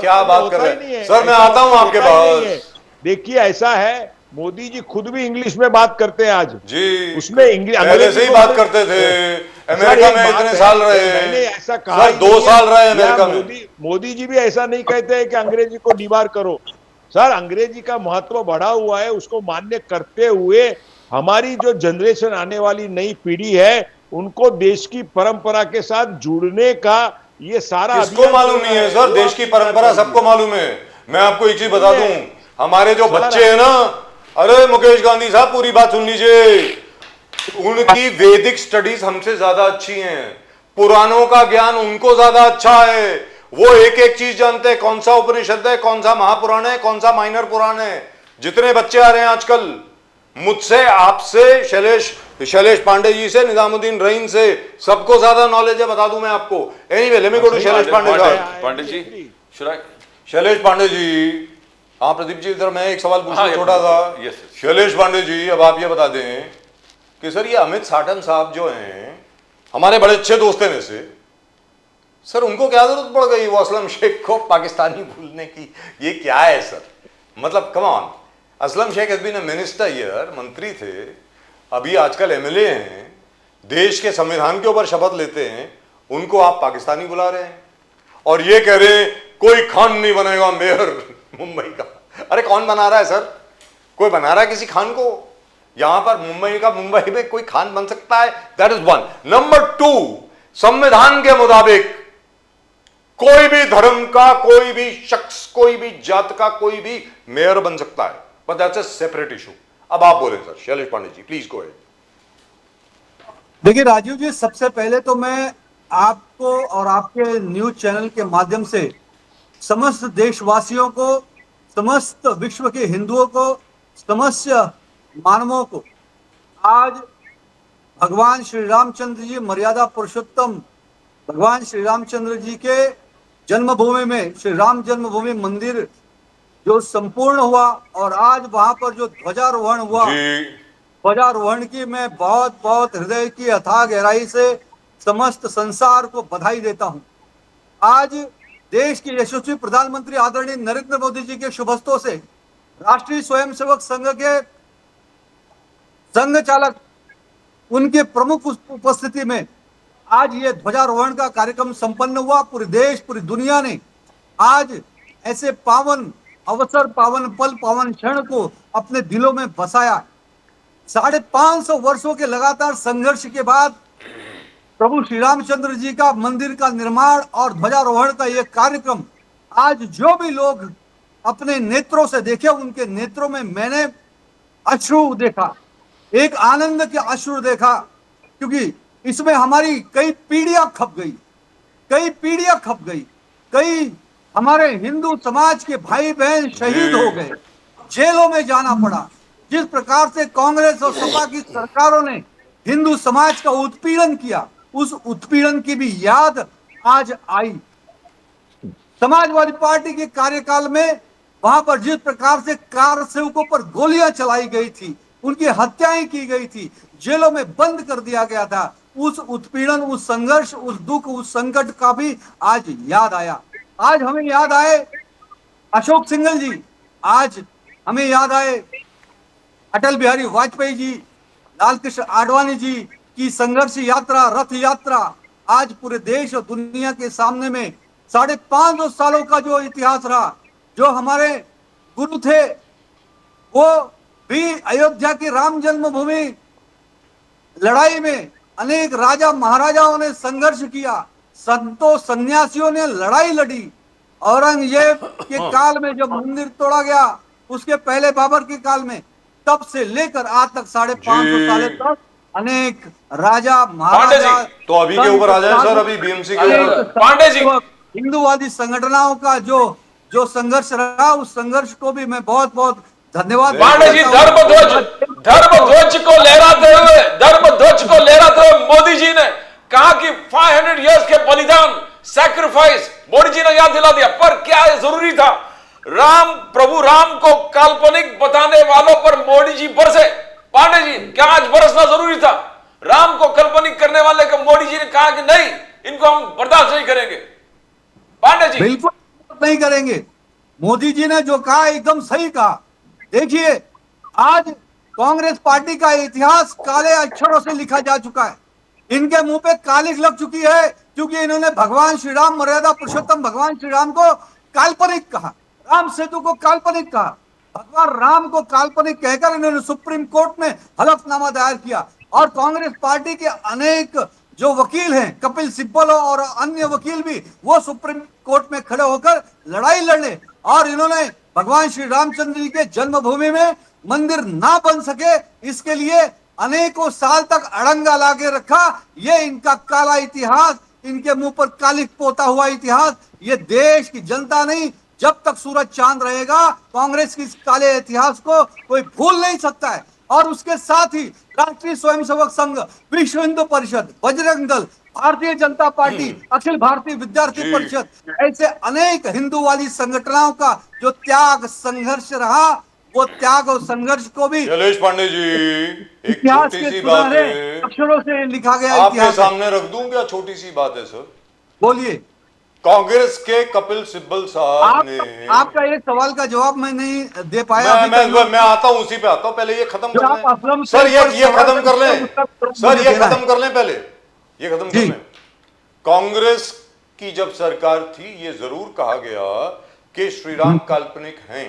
क्या बात कर रहे हैं सर, मैं आता हूं आपके पास। देखिए, ऐसा है, मोदी जी खुद भी इंग्लिश में बात करते हैं आज जी, उसमें पहले से ही बात करते थे। अमेरिका में इतने साल रहे, मैंने ऐसा कहा, 2 साल रहे अमेरिका में। मोदी जी भी ऐसा नहीं कहते हैं कि अंग्रेजी को दीवार करो। सर, अंग्रेजी का महत्व बढ़ा हुआ है, उसको मान्य करते हुए हमारी जो जनरेशन आने वाली नई पीढ़ी है, उनको देश की परंपरा के साथ जुड़ने का ये सारा, किसको मालूम नहीं है सर? देश की परंपरा सबको मालूम है। मैं आपको एक चीज बता दूं, हमारे जो बच्चे हैं ना, अरे मुकेश गांधी साहब पूरी बात सुन लीजिए, उनकी वैदिक स्टडीज हमसे ज्यादा अच्छी हैं, पुराणों का ज्ञान उनको ज्यादा अच्छा है। वो एक एक चीज जानते हैं, कौन सा उपनिषद है, कौन सा महापुराण है, कौन सा माइनर पुराण है। जितने बच्चे आ रहे हैं आजकल, मुझसे, आपसे, शैलेश पांडे जी से, निजामुद्दीन रहीम से, सबको ज्यादा नॉलेज है, बता दूं मैं आपको। Anyway, let me go to Shailesh Pandey साहब। पांडे जी, शैलेश पांडे जी, हाँ प्रदीप जी, इधर मैं एक सवाल पूछूं छोटा सा। शैलेश पांडे जी, अब आप ये बता दें कि सर ये अमित साटम साहब जो हैं, हमारे बड़े अच्छे दोस्त हैं वैसे, सर उनको क्या जरूरत पड़ गई वो असलम शेख को पाकिस्तानी भूलने की? ये क्या है सर? मतलब come on, Aslam Shaikh has been a minister here, मंत्री थे, अभी आजकल एमएलए हैं, देश के संविधान के ऊपर शपथ लेते हैं, उनको आप पाकिस्तानी बुला रहे हैं और ये कह रहे हैं कोई खान नहीं बनेगा मेयर मुंबई का। अरे कौन बना रहा है सर? कोई बना रहा है किसी खान को? यहां पर मुंबई में कोई खान बन सकता है? That is one. नंबर 2, संविधान के मुताबिक कोई भी धर्म का कोई भी शख्स, कोई भी जात का कोई भी मेयर बन सकता है, but that's a separate issue. अब आप बोले sir, Shailesh Pandey ji please go ahead. देखिए राजीव जी, सबसे पहले तो मैं आपको और आपके न्यूज चैनल के माध्यम से समस्त देशवासियों को, समस्त विश्व के हिंदुओं को, समस्त मानवों को आज भगवान श्री रामचंद्र जी, मर्यादा पुरुषोत्तम भगवान श्री रामचंद्र जी के जन्मभूमि में श्री राम जन्मभूमि मंदिर जो संपूर्ण हुआ और आज वहां पर जो ध्वजारोहण हुआ, ध्वजारोहण की मैं बहुत बहुत हृदय की अथाह गहराई से समस्त संसार को बधाई देता हूं। आज देश के यशस्वी प्रधानमंत्री आदरणीय नरेंद्र मोदी जी के शुभ हस्तों से राष्ट्रीय स्वयंसेवक संघ के संघ चालक, उनके प्रमुख उपस्थिति में आज ये ध्वजारोहण का कार्यक्रम संपन्न हुआ। पूरे देश, पूरी दुनिया ने आज ऐसे पावन अवसर, पावन पल, पावन क्षण को अपने दिलों में बसाया। 550 वर्षों के लगातार संघर्ष के बाद प्रभु श्री रामचंद्र जी का मंदिर का निर्माण और ध्वजारोहण का यह कार्यक्रम आज जो भी लोग अपने नेत्रों से देखे, उनके नेत्रों में मैंने अश्रु देखा, एक आनंद के अश्रु देखा, क्योंकि इसमें हमारी कई पीढ़ियां खप गई, कई पीढ़ियां खप गई, कई हमारे हिंदू समाज के भाई बहन शहीद हो गए, जेलों में जाना पड़ा। जिस प्रकार से कांग्रेस और सपा की सरकारों ने हिंदू समाज का उत्पीड़न किया, उस उत्पीड़न की भी याद आज आई। समाजवादी पार्टी के कार्यकाल में वहां पर जिस प्रकार से कार सेवकों पर गोलियां चलाई गई थी, उनकी हत्याएं की गई थी, जेलों में बंद कर दिया गया था, उस उत्पीड़न, उस संघर्ष, उस दुख, उस संकट का भी आज याद आया। आज हमें याद आए अशोक सिंघल जी, आज हमें याद आए अटल बिहारी वाजपेयी जी, लाल कृष्ण आडवाणी जी की संघर्ष यात्रा, रथ यात्रा आज पूरे देश और दुनिया के सामने में 550 सालों का जो इतिहास रहा। जो हमारे गुरु थे वो भी अयोध्या की राम जन्मभूमि लड़ाई में अनेक राजा महाराजाओं ने संघर्ष किया, संतों सन्यासियों ने लड़ाई लड़ी। औरंगजेब के काल में जब मंदिर तोड़ा गया, उसके पहले बाबर के काल में, तब से लेकर आज तक 550 साल तक अनेक राजा महाराजा, तो अभी के ऊपर आ जाए सर, अभी बीएमसी के ऊपर पांडे जी, हिंदूवादी संगठनों का जो संघर्ष रहा, उस संघर्ष को भी मैं बहुत बहुत धन्यवाद। पांडे जी, धर्मध्वज को लहराते हुए मोदी जी ने कहा कि 500 इयर्स के बलिदान, सैक्रिफाइस, मोदी जी ने याद दिला दिया। पर क्या ये जरूरी था? प्रभु राम को काल्पनिक बताने वालों पर मोदी जी बरसे। पांडे जी, क्या आज बरसना जरूरी था? राम को काल्पनिक करने वाले को मोदी जी ने कहा कि नहीं, इनको हम बर्दाश्त नहीं करेंगे। पांडे जी, बिल्कुल नहीं करेंगे। मोदी जी ने जो कहा एकदम सही कहा। देखिए, आज कांग्रेस पार्टी का इतिहास काले अक्षरों से लिखा जा चुका है। इनके मुंह पे कालिख लग चुकी है, क्योंकि इन्होंने भगवान श्री राम, मर्यादा पुरुषोत्तम भगवान श्री राम को काल्पनिक कहा, राम सेतु को काल्पनिक कहा, भगवान राम को काल्पनिक कहकर इन्होंने सुप्रीम कोर्ट में हलफनामा दायर किया। और कांग्रेस पार्टी के अनेक जो वकील हैं, कपिल सिब्बल और अन्य वकील भी, वो सुप्रीम कोर्ट में खड़े होकर लड़ाई लड़े और इन्होंने भगवान श्री रामचंद्र जी के जन्मभूमि में मंदिर ना बन सके, इसके लिए अनेकों साल तक अड़ंगा लाके रखा। ये इनका काला इतिहास, इनके मुंह पर कालिख पोता हुआ इतिहास, ये देश की जनता नहीं, जब तक सूरज चांद रहेगा कांग्रेस की इस काले इतिहास को कोई भूल नहीं सकता है। और उसके साथ ही राष्ट्रीय स्वयंसेवक संघ, विश्व हिंदू परिषद, बजरंग दल, भारतीय जनता पार्टी, अखिल भारतीय विद्यार्थी परिषद, ऐसे अनेक हिंदूवादी संगठनों का जो त्याग संघर्ष रहा, वो त्याग और संघर्ष को भी शैलेश पांडे जी, एक इतिहास छोटी के सी बात सुनहरे है, अक्षरों से लिखा गया आपके इतिहास है। सामने रख दूं क्या? छोटी सी बात है सर। बोलिए। कांग्रेस के कपिल सिब्बल साहब ने, आपका एक सवाल का जवाब मैं नहीं दे पाया। मैं आता हूं, उसी पे आता हूं। पहले ये खत्म कर लें सर, ये खत्म कर लें सर, ये खत्म कर लें, पहले ये खत्म कर लें। कांग्रेस की जब सरकार थी, ये जरूर कहा गया कि श्री राम काल्पनिक हैं,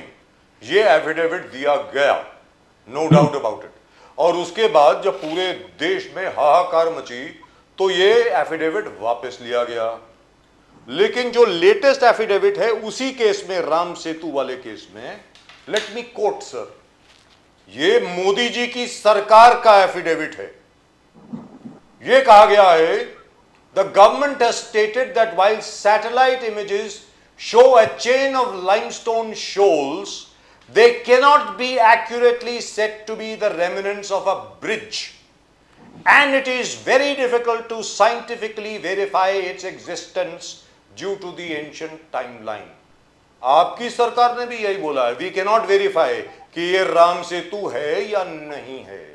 ये एफिडेविट दिया गया, नो डाउट अबाउट इट। और उसके बाद जब पूरे देश में हाहाकार मची, तो ये एफिडेविट वापस लिया गया। लेकिन जो लेटेस्ट एफिडेविट है उसी केस में, राम सेतु वाले केस में, लेट मी कोट सर, ये मोदी जी की सरकार का एफिडेविट है। ये कहा गया है, the government has stated that while satellite images show a chain of limestone shoals, they cannot be accurately said to be the remnants of a bridge, and it is very difficult to scientifically verify its existence due to the ancient timeline. आपकी सरकार ने भी यही बोला है, वी कैनॉट वेरीफाई कि ये राम सेतु है या नहीं है।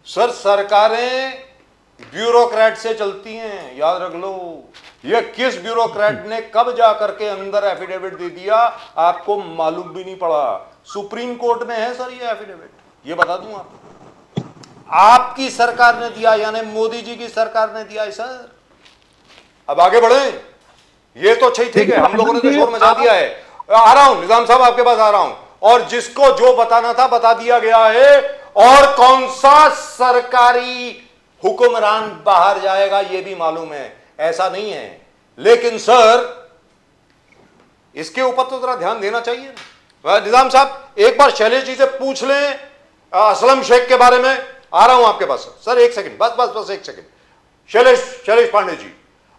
सर, सरकारें ब्यूरोक्रेट से चलती हैं, याद रख लो। ये किस ब्यूरोक्रेट ने कब जा करके अंदर एफिडेविट दे दिया, आपको मालूम भी नहीं पड़ा। सुप्रीम कोर्ट में है सर ये एफिडेविट, ये बता दूं आपको। आपकी सरकार ने दिया, यानी मोदी जी की सरकार ने दिया है सर। अब आगे बढ़े। ये तो ठीक है, हम लोगों ने तो शोर मचा आप- दिया है। आ रहा हूं निजाम साहब, आपके पास आ रहा हूं। और जिसको जो बताना था बता दिया गया है, और कौन सा सरकारी हुक्मरान बाहर जाएगा ये भी मालूम है, ऐसा नहीं है। लेकिन सर इसके ऊपर तो जरा ध्यान देना चाहिए ना। निजाम साहब एक बार शैलेश जी से पूछ लें असलम शेख के बारे में। आ रहा हूं आपके पास सर, एक सेकंड, बस एक सेकंड। शैलेश पांडे जी,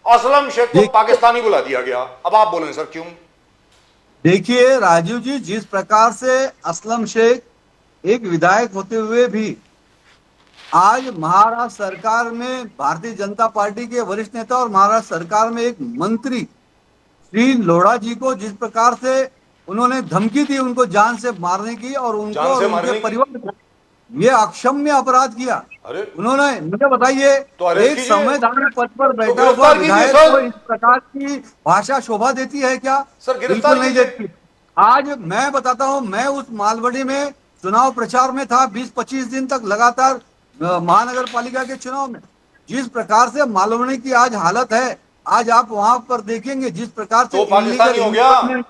असलम शेख को पाकिस्तानी बुला दिया गया, अब आप बोलें सर क्यों? देखिए राजीव जी, जिस प्रकार से असलम शेख एक विधायक होते हुए भी आज महाराष्ट्र सरकार में भारतीय जनता पार्टी के वरिष्ठ नेता और महाराष्ट्र सरकार में एक मंत्री श्री लोढ़ा जी को जिस प्रकार से उन्होंने धमकी दी उनको जान से मारने की और उनको जान से और मारने उनके की? परिवार को, ये अक्षम्य अपराध किया। अरे उन्होंने, मुझे बताइए, तो अरेस्ट एक कीजिए। संवैधानिक पद पर बैठा हुआ गिरफ्तार कीजिए विधायक सर। को इस प्रकार की भाषा शोभा देती है क्या? सर, गिरफ्तार बिल्कुल नहीं कीजिए। देती। आज मैं बताता हूं, मैं उस मालवड़ी में चुनाव प्रचार में था 20-25 दिन तक लगातार महानगर पालिका के चुनाव में। जिस प्रकार से मालवड़ी की आज हालत है, आज आप वहां पर देखेंगे जिस प्रकार से तो पाकिस्तानी हो गया।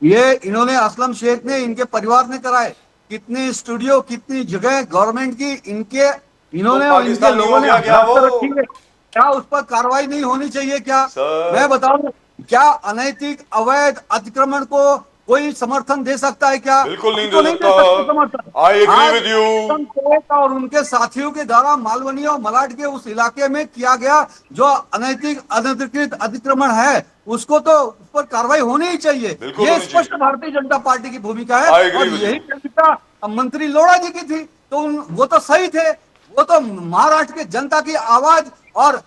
ये इन्होंने असलम शेख ने, इनके परिवार ने कराए। कितनी स्टूडियो, कितनी जगह गवर्नमेंट की इनके, इन्होंने तो और इनके पाकिस्तानी लोगों हो ने गया क्या हड़प कर वो? रखी है। क्या उस पर कार्रवाई नहीं होनी चाहिए क्या? सर। मैं बताऊं, क्या अनैतिक अवैध अतिक्रमण को कोई समर्थन दे सकता है क्या? बिल्कुल नहीं तो दे सकते सकता। समर्थन। I agree आज with you। असलम शेख और उनके साथियों के द्वारा मालवनी और मलाड के उस इलाके में किया गया जो अनैतिक अनधिकृत अतिक्रमण है, उसको तो उस पर कार्रवाई होनी ही चाहिए। बिल्कुल ये होनी स्पष्ट चाहिए। भारतीय जनता पार्टी की भूमिका I है agree और with यही you। भूमिका मंत्री लोढ़ा जी की थी। तो वो तो सही थे, वो तो महाराष्ट्र के जनता की आवाज और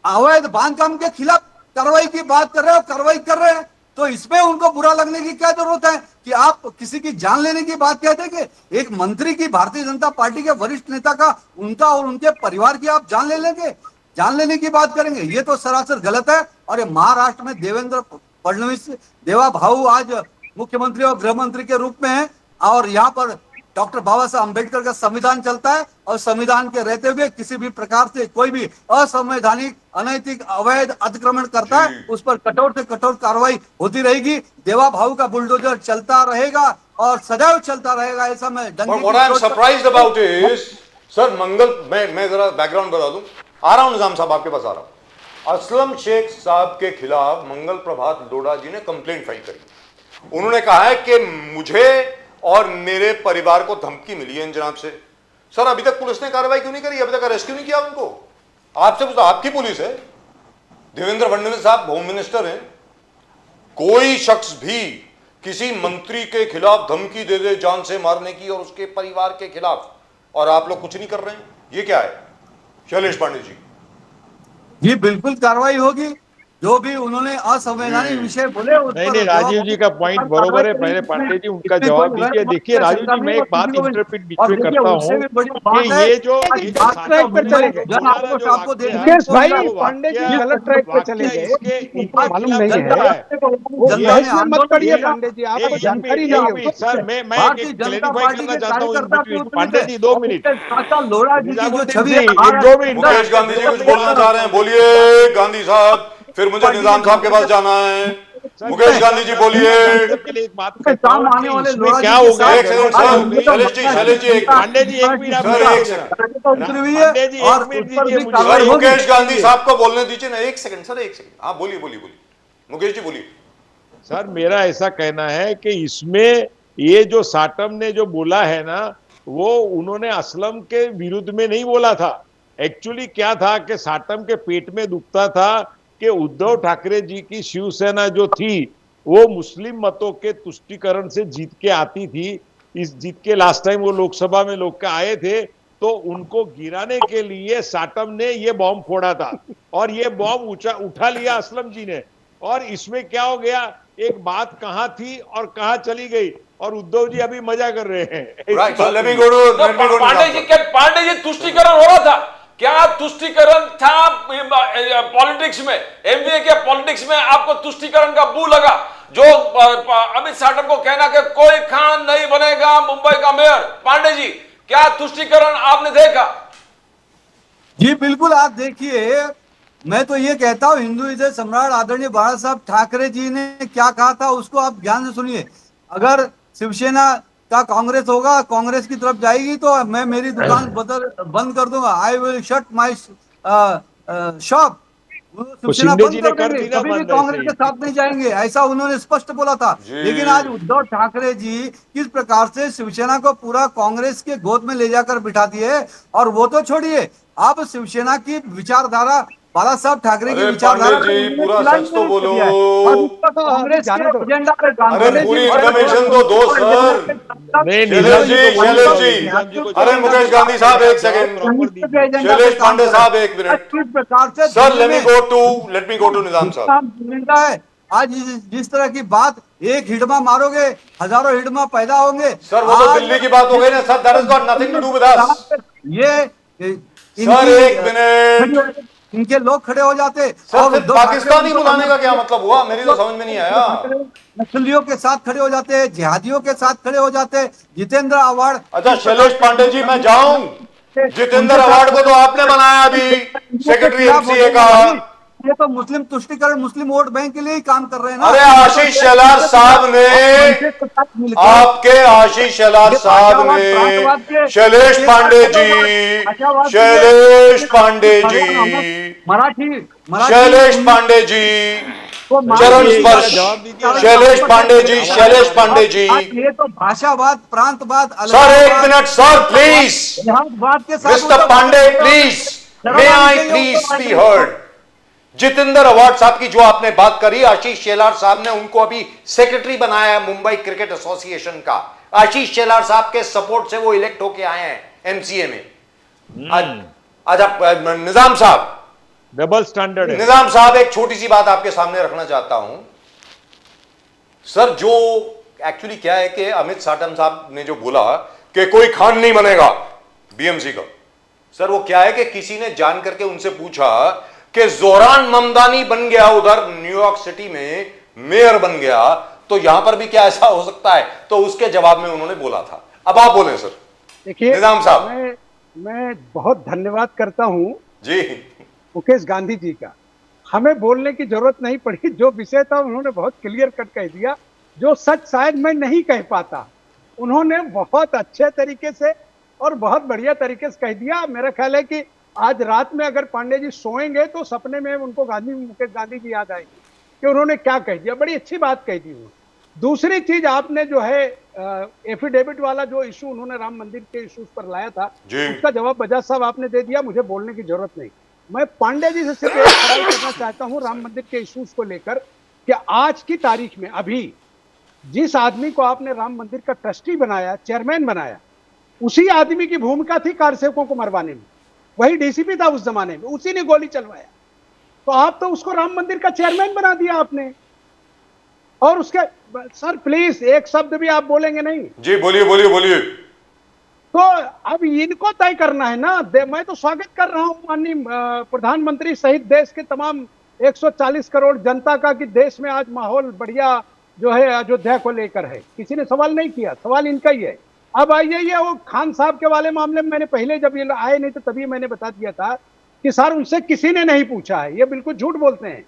अवैध बांधकाम के खिलाफ कार्रवाई की बात कर रहे हो, कार्रवाई कर रहे हैं। तो इसमें उनको बुरा लगने की क्या जरूरत है कि आप किसी की जान लेने की बात कहते हैं कि एक मंत्री की, भारतीय जनता पार्टी के वरिष्ठ नेता का, उनका और उनके परिवार की आप जान ले लेंगे, जान लेने की बात करेंगे? ये तो सरासर गलत है। और ये महाराष्ट्र में देवेंद्र फडणवीस, देवा भाऊ आज मुख्यमंत्री और गृह मंत्री के रूप में है और यहाँ पर डॉक्टर बाबा साहब अम्बेडकर का संविधान चलता है और संविधान के रहते हुए किसी भी प्रकार से कोई भी असंवैधानिक, अनैतिक, अवैध अतिक्रमण करता है, उस पर कठोर से कठोर कार्रवाई होती रहेगी। देवा भाऊ का बुलडोजर चलता रहेगा और सदैव चलता रहेगा, ऐसा मैं What I am surprised about is, sir Mangal, मैं जरा बैकग्राउंड बता दूं। आ रहा हूं निजाम साहब, आपके पास आ रहा हूं। असलम शेख साहब के खिलाफ मंगल प्रभात लोढ़ा जी ने कंप्लेंट फाइल करी। उन्होंने कहा है कि मुझे और मेरे परिवार को धमकी मिली है इन जनाब से। सर अभी तक पुलिस ने कार्रवाई क्यों नहीं करी? अभी तक अरेस्ट क्यों नहीं किया उनको? आपसे पूछो, आपकी पुलिस है, देवेंद्र फडणवीस साहब होम मिनिस्टर हैं। कोई शख्स भी किसी मंत्री के खिलाफ धमकी दे दे जान से मारने की और उसके परिवार के खिलाफ, और आप लोग कुछ नहीं कर रहे हैं, ये क्या है? शैलेश पांडे जी। जी बिल्कुल कार्रवाई होगी। जो भी उन्होंने असंवैधानिक विषय बोले उस नहीं पर नहीं, राजीव जी का पॉइंट बरोबर है। पहले पांडे जी उनका जवाब दीजिए। देखिए राजीव जी, मैं एक बात इंटरप्रेट बीच में करता हूँ कि ये जो ट्रैक पे चले गए। मुकेश भाई, पांडे जी गलत ट्रैक पे चले गए, मालूम नहीं है। वो बहस में मत पड़िए पांडे जी, आपको जानकारी नहीं है। सर मैं एक क्लैरिफाई करना चाहता हूँ इन बिटवीन। पांडे जी 2 मिनट, लोढ़ा जी की जो छवि है, 2 मिनट। मुकेश गांधी जी कुछ बोलना चाह रहे हैं, बोलिए गांधी साहब, फिर मुझे निजाम साहब के पास जाना है। मुकेश गांधी जी बोलिए। एक बात करता हूं आने वाले कि इसमें लोढ़ा क्या जी होगा? एक सेकंड सर, शैलेश जी एक पांडे जी 1 मिनट आप सर, एक सेकंड। उतरी हुई है पांडे जी, और 1 मिनट उस पर दीजिए भी मुझे। कार्रवाई सर होगी। मुकेश गांधी साहब को बोलने दीजिए ना, एक सेकंड सर, एक सेकंड। हाँ बोलिए बोलिए बोलिए, मुकेश जी बोलिए। सर मेरा ऐसा कहना है कि इसमें ये जो साटम ने जो बोला है ना, वो उन्होंने असलम के विरुद्ध में नहीं बोला था। एक्चुअली क्या था कि साटम के पेट में दुखता था कि उद्धव ठाकरे जी की शिवसेना जो थी वो मुस्लिम मतों के तुष्टीकरण से जीत के आती थी। इस जीत के लास्ट टाइम वो लोकसभा में लोग के आए थे, तो उनको गिराने के लिए साटम ने ये बॉम्ब फोड़ा था और ये बॉम्ब उठा लिया असलम जी ने। और इसमें क्या हो गया, एक बात कहां थी और कहां चली गई, और उद्धव जी अभी मजा कर रहे हैं। Right, so let me go to Pandey ji तुष्टिकरण हो रहा था क्या? तुष्टिकरण था पॉलिटिक्स में, एमवीए के पॉलिटिक्स में आपको तुष्टिकरण का बू लगा। जो अमित साटम को कहना कि कोई खान नहीं बनेगा मुंबई का मेयर, पांडे जी क्या तुष्टिकरण आपने देखा? जी बिल्कुल, आप देखिए मैं तो ये कहता हूँ, हिंदू हृदय सम्राट आदरणीय बाला साहब ठाकरे जी ने क्या कहा था उसको आप ध्यान से सुनिए। अगर शिवसेना का कांग्रेस होगा, कांग्रेस की तरफ जाएगी तो मैं मेरी दुकान बंद कर दूंगा। I will shut my shop. तो शिवसेना शिंदे बंद जी ने कर कर देंगे, दी ना कभी भी बंद कांग्रेस ऐसे के ही। साथ नहीं जाएंगे, ऐसा उन्होंने स्पष्ट बोला था। जी। लेकिन आज उद्धव ठाकरे जी किस प्रकार से शिवसेना को पूरा कांग्रेस के गोद में ले जाकर बिठा दिए। और वो तो छोड़िए, आप शिवसेना की विचारधारा, बाला साहब ठाकरे की अरे विचारधारा पांडे को जी, उन्होंने पूरा खिलाई सच तो कर बोलो। दिया है। और उस पर तो कांग्रेस जाने के दो। एजेंडा पे काम अरे कर रहे हैं। पूरी और इन्फॉर्मेशन तो दो सर। नहीं, शैलेश निजाम जी, जी को बोलिए, शैलेश जी, निजाम जी को अरे जवाब मुकेश दीजिए। गांधी साहब एक जवाब सेकंड। प्रॉपर दीजिए। शैलेश पांडे साहब एक मिनट। किस प्रकार से सर दिल्ली में लेट मी गो टू निजाम साहब। हिंदुस्तान जिंदा है। आज जिस तरह की बात, एक हिडमा मारोगे हजारों हिडमा पैदा होंगे। सर वो तो आज दिल्ली की बात हो गई ना sir, that is got nothing to do with us. ये सर एक मिनट इनके लोग खड़े हो जाते। सर, और फिर उद्धव पाकिस्तानी ठाकरे बुलाने का क्या मतलब हुआ? मेरी तो समझ में नहीं आया। नक्सलियों के साथ खड़े हो जाते हैं, जिहादियों के साथ खड़े हो जाते हैं। जितेंद्र अवार्ड, अच्छा शैलेश पांडे जी, मैं जाऊं? जितेंद्र अवार्ड को तो आपने बनाया अभी, सेक्रेटरी एमसीए का। ये तो मुस्लिम तुष्टीकरण, मुस्लिम वोट बैंक के लिए ही काम कर रहे हैं ना। अरे आशीष शेलार साहब ने, आपके आशीष शेलार साहब ने, शैलेश पांडे जी, शैलेश पांडे जी, मराठी शैलेश पांडे जी, चरण स्पर्श, शैलेश पांडे जी, शैलेश पांडे जी। ये तो भाषावाद, प्रांतवाद, सर एक मिनट सर प्लीज, अलगाववाद के साथ mister Pandey please, may I please be heard. Jitendra Awhad साहब की जो आपने बात करी, आशीष शेलार साहब ने उनको अभी सेक्रेटरी बनाया है मुंबई क्रिकेट एसोसिएशन का। आशीष शेलार साहब के सपोर्ट से वो इलेक्ट होके आए हैं एमसीए में। आज आप निजाम साहब, डबल स्टैंडर्ड है। निजाम साहब एक छोटी सी बात आपके सामने रखना चाहता हूं सर। जो एक्चुअली क्या है कि अमित साटम साहब ने जो बोला कि कोई खान नहीं बनेगा बीएमसी का, सर वो क्या है कि किसी ने जान करके उनसे पूछा कि जोहरान ममदानी बन गया उधर न्यूयॉर्क सिटी में, मेयर बन गया, तो यहां पर भी क्या ऐसा हो सकता है? तो उसके जवाब में उन्होंने बोला था। अब आप बोलें सर। देखिए निजाम साहब, मैं बहुत धन्यवाद करता हूं जी मुकेश गांधी जी का। हमें बोलने की जरूरत नहीं पड़ी, जो विषय था उन्होंने बहुत क्लियर कट कह दिया। जो सच शायद मैं नहीं कह पाता, उन्होंने बहुत अच्छे तरीके से और बहुत बढ़िया तरीके से कह दिया। मेरा ख्याल है कि आज रात में अगर पांडे जी सोएंगे तो सपने में उनको मुकेश गांधी जी याद आएंगे कि उन्होंने क्या कह दिया। बड़ी अच्छी बात कह दी उन्होंने। दूसरी चीज, आपने जो है एफिडेविट वाला जो इशू उन्होंने राम मंदिर के इशूज पर लाया था, उसका जवाब बजाज साहब आपने दे दिया, मुझे बोलने की जरूरत नहीं। मैं पांडे जी से सिर्फ एक सवाल करना चाहता हूं राम मंदिर के इशूज को लेकर कि आज की तारीख में अभी जिस आदमी को आपने राम मंदिर का ट्रस्टी बनाया, चेयरमैन बनाया, उसी आदमी की भूमिका थी कारसेवकों को मरवाने में। वही डीसीपी था उस जमाने में, उसी ने गोली चलवाया। तो आप तो उसको राम मंदिर का चेयरमैन बना दिया आपने। और उसके सर प्लीज एक शब्द भी आप बोलेंगे नहीं। जी बोलिए बोलिए बोलिए। तो अब इनको तय करना है ना। मैं तो स्वागत कर रहा हूं माननीय प्रधानमंत्री सहित देश के तमाम 140 करोड़ जनता का कि देश में आज माहौल बढ़िया जो है अयोध्या को लेकर है। किसी ने सवाल नहीं किया, सवाल इनका ही है। अब आइए, ये वो खान साहब के वाले मामले में मैंने पहले जब ये आए नहीं तो तभी मैंने बता दिया था कि सर उनसे किसी ने नहीं पूछा है, ये बिल्कुल झूठ बोलते हैं।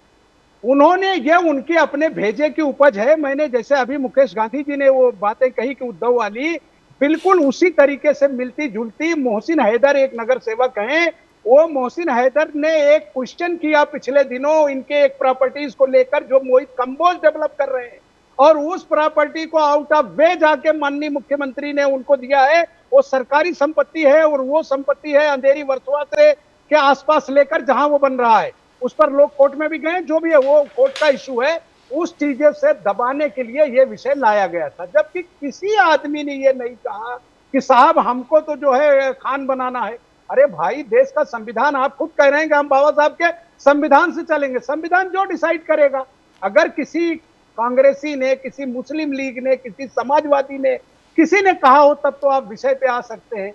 उन्होंने, ये उनके अपने भेजे की उपज है। मैंने जैसे अभी मुकेश गांधी जी ने वो बातें कही कि उद्धव वाली, बिल्कुल उसी तरीके से मिलती जुलती। मोहसिन हैदर एक नगर सेवक हैं, वो मोहसिन हैदर ने एक क्वेश्चन किया पिछले दिनों इनके एक प्रॉपर्टीज को लेकर जो मोहित कंबोज डेवलप कर रहे हैं, और उस प्रॉपर्टी को आउट ऑफ वे जाके माननीय मुख्यमंत्री ने उनको दिया है। वो सरकारी संपत्ति है और वो संपत्ति है अंधेरी वर्सोवा के आसपास लेकर जहां वो बन रहा है। उस पर लोग कोर्ट में भी गए, जो भी है वो कोर्ट का इशू है। उस चीजें से दबाने के लिए ये विषय लाया गया था, जबकि किसी आदमी ने ये नहीं कहा कि साहब हमको तो जो है खान बनाना है। अरे भाई, देश का संविधान, आप खुद कह रहे हैं कि हम बाबा साहब के संविधान से चलेंगे। संविधान जो डिसाइड करेगा। अगर किसी कांग्रेसी ने, किसी मुस्लिम लीग ने, किसी समाजवादी ने, किसी ने कहा हो तब तो आप विषय पे आ सकते हैं।